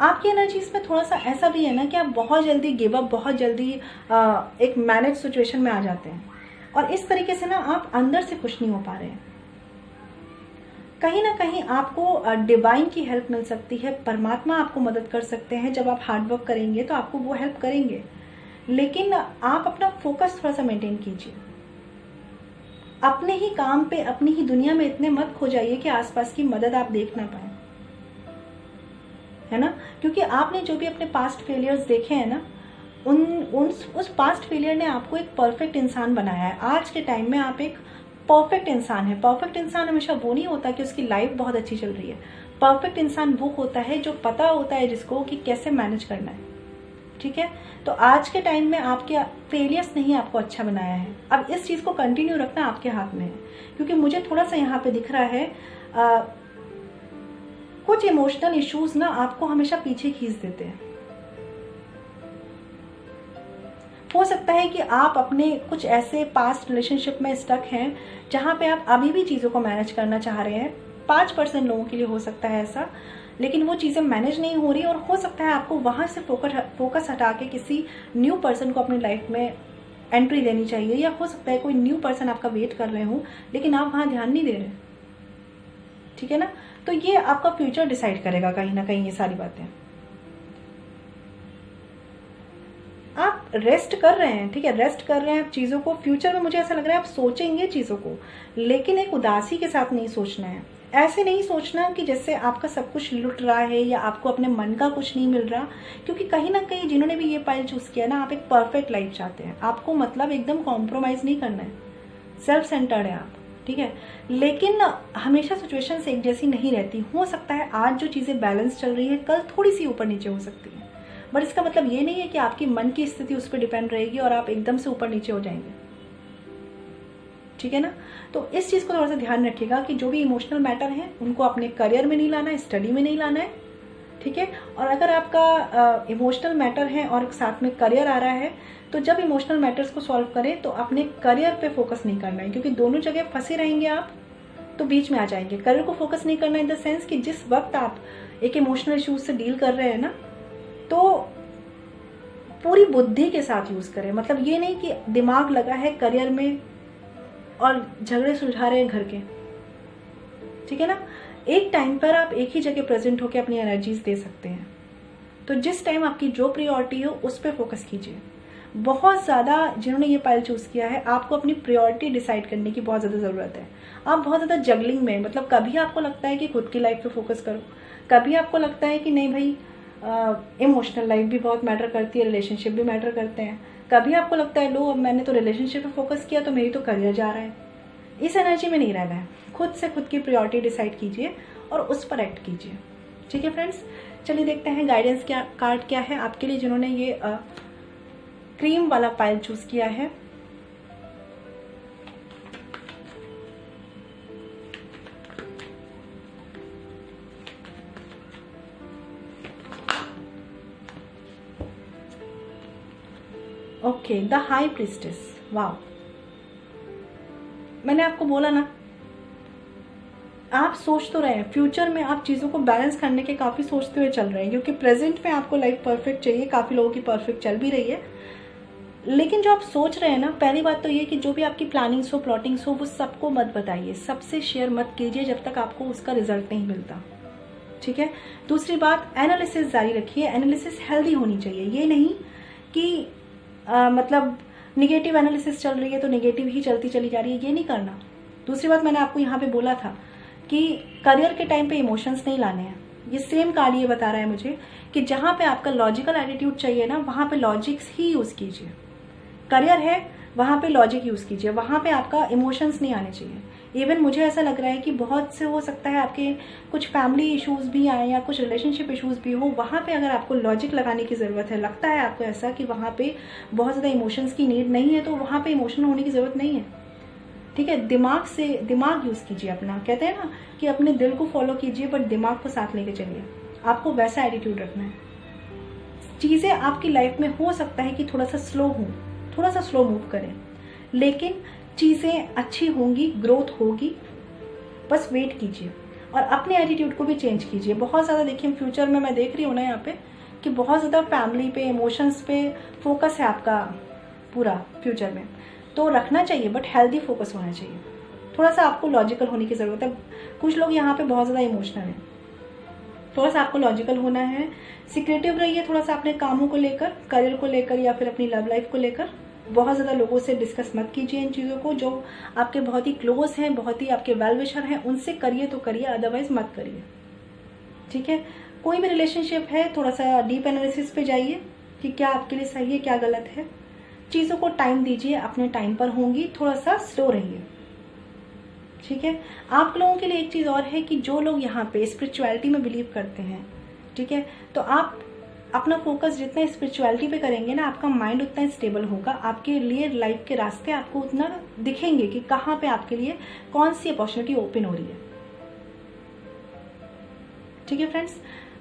A: आपकी एनर्जीज में थोड़ा सा ऐसा भी है ना कि आप बहुत जल्दी गिव अप, बहुत जल्दी एक मैनेज सिचुएशन में आ जाते हैं, और इस तरीके से ना आप अंदर से खुश नहीं हो पा रहे हैं। कहीं ना कहीं आपको डिवाइन की हेल्प मिल सकती है, परमात्मा आपको मदद कर सकते हैं। जब आप हार्डवर्क करेंगे तो आपको वो हेल्प करेंगे, लेकिन आप अपना फोकस थोड़ा सा मेंटेन कीजिए। अपने ही काम पे, अपनी ही दुनिया में इतने मत खो जाइए कि आसपास की मदद आप देख ना पाए, है ना। क्योंकि आपने जो भी अपने पास्ट फेलियर्स देखे हैं ना, उस पास्ट फेलियर ने आपको एक परफेक्ट इंसान बनाया है। आज के टाइम में आप एक परफेक्ट इंसान है। परफेक्ट इंसान हमेशा वो नहीं होता कि उसकी लाइफ बहुत अच्छी चल रही है। परफेक्ट इंसान वो होता है जो पता होता है जिसको कि कैसे मैनेज करना है, ठीक है। तो आज के टाइम में आपके फेलियर्स नहीं आपको अच्छा बनाया है। अब इस चीज को कंटिन्यू रखना आपके हाथ में है, क्योंकि मुझे थोड़ा सा यहाँ पे दिख रहा है कुछ इमोशनल इश्यूज ना आपको हमेशा पीछे खींच देते हैं। हो सकता है कि आप अपने कुछ ऐसे पास्ट रिलेशनशिप में स्टक हैं जहां पे आप अभी भी चीज़ों को मैनेज करना चाह रहे हैं। 5% लोगों के लिए हो सकता है ऐसा, लेकिन वो चीज़ें मैनेज नहीं हो रही, और हो सकता है आपको वहां से फोकस हटा के किसी न्यू पर्सन को अपनी लाइफ में एंट्री देनी चाहिए, या हो सकता है कोई न्यू पर्सन आपका वेट कर रहे हो लेकिन आप वहां ध्यान नहीं दे रहे, ठीक है ना। तो ये आपका फ्यूचर डिसाइड करेगा कहीं ना कहीं ये सारी बातें। आप रेस्ट कर रहे हैं, ठीक है, रेस्ट कर रहे हैं आप चीज़ों को। फ्यूचर में मुझे ऐसा लग रहा है आप सोचेंगे चीज़ों को, लेकिन एक उदासी के साथ नहीं सोचना है। ऐसे नहीं सोचना कि जैसे आपका सब कुछ लुट रहा है या आपको अपने मन का कुछ नहीं मिल रहा, क्योंकि कहीं ना कहीं जिन्होंने भी ये पाइल चूज किया ना, आप एक परफेक्ट लाइफ चाहते हैं। आपको मतलब एकदम कॉम्प्रोमाइज नहीं करना है, सेल्फ सेंटर्ड है आप, ठीक है। लेकिन हमेशा सिचुएशंस एक जैसी नहीं रहती। हो सकता है आज जो चीज़ें बैलेंस चल रही है कल थोड़ी सी ऊपर नीचे हो सकती है, बट इसका मतलब ये नहीं है कि आपकी मन की स्थिति उस पर डिपेंड रहेगी और आप एकदम से ऊपर नीचे हो जाएंगे, ठीक है ना। तो इस चीज़ को थोड़ा सा ध्यान रखिएगा कि जो भी इमोशनल मैटर है उनको अपने करियर में नहीं लाना है, स्टडी में नहीं लाना है, ठीक है। और अगर आपका इमोशनल मैटर है और साथ में करियर आ रहा है, तो जब इमोशनल मैटर्स को सॉल्व करें तो अपने करियर पे फोकस नहीं करना है, क्योंकि दोनों जगह फंसे रहेंगे आप तो बीच में आ जाएंगे। करियर को फोकस नहीं करना इन द सेंस कि जिस वक्त आप एक इमोशनल इश्यूज से डील कर रहे हैं ना, तो पूरी बुद्धि के साथ यूज करें। मतलब ये नहीं कि दिमाग लगा है करियर में और झगड़े सुलझा रहे हैं घर के, ठीक है ना। एक टाइम पर आप एक ही जगह प्रेजेंट होकर अपनी एनर्जीज दे सकते हैं। तो जिस टाइम आपकी जो प्रायोरिटी हो उस पर फोकस कीजिए। बहुत ज़्यादा जिन्होंने ये पाइल चूज किया है, आपको अपनी प्रायोरिटी डिसाइड करने की बहुत ज़्यादा ज़रूरत है। आप बहुत ज़्यादा जगलिंग में, मतलब कभी आपको लगता है कि खुद की लाइफ पे फोकस करो, कभी आपको लगता है कि नहीं भाई इमोशनल लाइफ भी बहुत मैटर करती है, रिलेशनशिप भी मैटर करते हैं, कभी आपको लगता है लो अब मैंने तो रिलेशनशिप पे फोकस किया तो मेरी तो करियर जा रहा है। इस एनर्जी में नहीं रहना है। खुद से खुद की प्रायोरिटी डिसाइड कीजिए और उस पर एक्ट कीजिए, ठीक है फ्रेंड्स। चलिए देखते हैं गाइडेंस कार्ड क्या है आपके लिए जिन्होंने ये क्रीम वाला पाइल चूज किया है। Okay, the high priestess. Wow, मैंने आपको बोला ना, आप सोच तो रहे हैं फ्यूचर में आप चीज़ों को बैलेंस करने के काफ़ी सोचते हुए चल रहे हैं, क्योंकि प्रेजेंट में आपको लाइफ परफेक्ट चाहिए। काफ़ी लोगों की परफेक्ट चल भी रही है, लेकिन जो आप सोच रहे हैं ना, पहली बात तो ये कि जो भी आपकी प्लानिंग्स हो, प्लॉटिंग्स हो, वो सबको मत बताइए, सबसे शेयर मत कीजिए जब तक आपको उसका रिजल्ट नहीं मिलता, ठीक है। दूसरी बात, एनालिसिस जारी रखिए। एनालिसिस हेल्दी होनी चाहिए। ये नहीं कि मतलब निगेटिव एनालिसिस चल रही है तो निगेटिव ही चलती चली जा रही है, ये नहीं करना। दूसरी बात, मैंने आपको यहाँ पे बोला था कि करियर के टाइम पे इमोशंस नहीं लाने हैं। ये सेम कार्ड ये बता रहा है मुझे कि जहाँ पे आपका लॉजिकल एटीट्यूड चाहिए ना, वहाँ पे लॉजिक्स ही यूज़ कीजिए। करियर है, वहाँ पे लॉजिक यूज़ कीजिए, वहाँ पे आपका इमोशंस नहीं आने चाहिए। इवन मुझे ऐसा लग रहा है कि बहुत से हो सकता है आपके कुछ फैमिली इश्यूज़ भी आए या कुछ रिलेशनशिप इश्यूज़ भी हो, वहाँ पे अगर आपको लॉजिक लगाने की ज़रूरत है, लगता है आपको ऐसा कि वहाँ पे बहुत ज़्यादा इमोशंस की नीड नहीं है, तो वहाँ पे इमोशनल होने की ज़रूरत नहीं है। ठीक है, दिमाग यूज़ कीजिए अपना। कहते हैं ना कि अपने दिल को फॉलो कीजिए बट दिमाग को साथ लेके चलिए। आपको वैसा एटीट्यूड रखना है। चीज़ें आपकी लाइफ में हो सकता है कि थोड़ा सा स्लो मूव करें, लेकिन चीज़ें अच्छी होंगी, ग्रोथ होगी। बस वेट कीजिए और अपने एटीट्यूड को भी चेंज कीजिए। बहुत ज़्यादा देखिए फ्यूचर में मैं देख रही हूँ ना यहाँ पे कि बहुत ज़्यादा फैमिली पे, इमोशंस पे फोकस है आपका पूरा फ्यूचर में, तो रखना चाहिए बट हेल्दी फोकस होना चाहिए। थोड़ा सा आपको लॉजिकल होने की ज़रूरत है। कुछ लोग यहाँ पे बहुत ज़्यादा इमोशनल हैं, थोड़ा सा आपको लॉजिकल होना है। सिक्रेटिव रहिए थोड़ा सा अपने कामों को लेकर, करियर को लेकर या फिर अपनी लव लाइफ को लेकर। बहुत ज़्यादा लोगों से डिस्कस मत कीजिए इन चीज़ों को। जो आपके बहुत ही क्लोज हैं, बहुत ही आपके वेल विशर हैं, उनसे करिए तो करिए, अदरवाइज मत करिए। ठीक है, कोई भी रिलेशनशिप है, थोड़ा सा डीप एनालिसिस पे जाइए कि क्या आपके लिए सही है, क्या गलत है। चीज़ों को टाइम दीजिए, अपने टाइम पर होंगी, थोड़ा सा स्लो रहिए। ठीक है, आप लोगों के लिए एक चीज़ और है कि जो लोग यहाँ पे स्पिरिचुअलिटी में बिलीव करते हैं, ठीक है, तो आप अपना फोकस जितना स्पिरिचुअलिटी पे करेंगे ना, आपका माइंड उतना स्टेबल होगा। आपके लिए लाइफ के रास्ते आपको उतना दिखेंगे कि कहाँ पे आपके लिए कौन सी अपॉर्चुनिटी ओपन हो रही है। ठीक है फ्रेंड्स,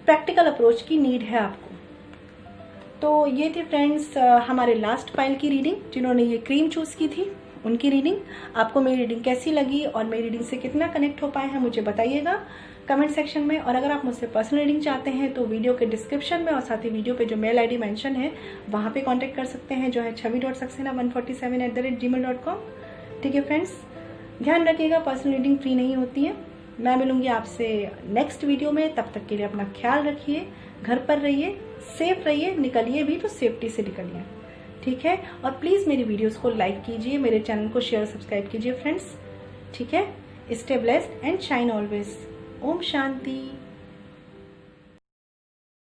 A: प्रैक्टिकल अप्रोच की नीड है आपको। तो ये थी फ्रेंड्स हमारे लास्ट पाइल की रीडिंग। जिन्होंने ये क्रीम चूज़ की थी उनकी रीडिंग। आपको मेरी रीडिंग कैसी लगी और मेरी रीडिंग से कितना कनेक्ट हो पाए हैं मुझे बताइएगा कमेंट सेक्शन में। और अगर आप मुझसे पर्सनल रीडिंग चाहते हैं तो वीडियो के डिस्क्रिप्शन में और साथ ही वीडियो पे जो मेल आईडी मेंशन है वहाँ पे कांटेक्ट कर सकते हैं, जो है chavi.saxena147@gmail.com। ठीक है फ्रेंड्स, ध्यान रखिएगा, पर्सनल रीडिंग फ्री नहीं होती है। मैं मिलूंगी आपसे नेक्स्ट वीडियो में। तब तक के लिए अपना ख्याल रखिए, घर पर रहिए, सेफ रहिए, निकलिए भी तो सेफ्टी से निकलिए। ठीक है, और प्लीज़ मेरी वीडियोस को लाइक कीजिए, मेरे चैनल को शेयर सब्सक्राइब कीजिए फ्रेंड्स। ठीक है, stay blessed and shine always. ओम शांति।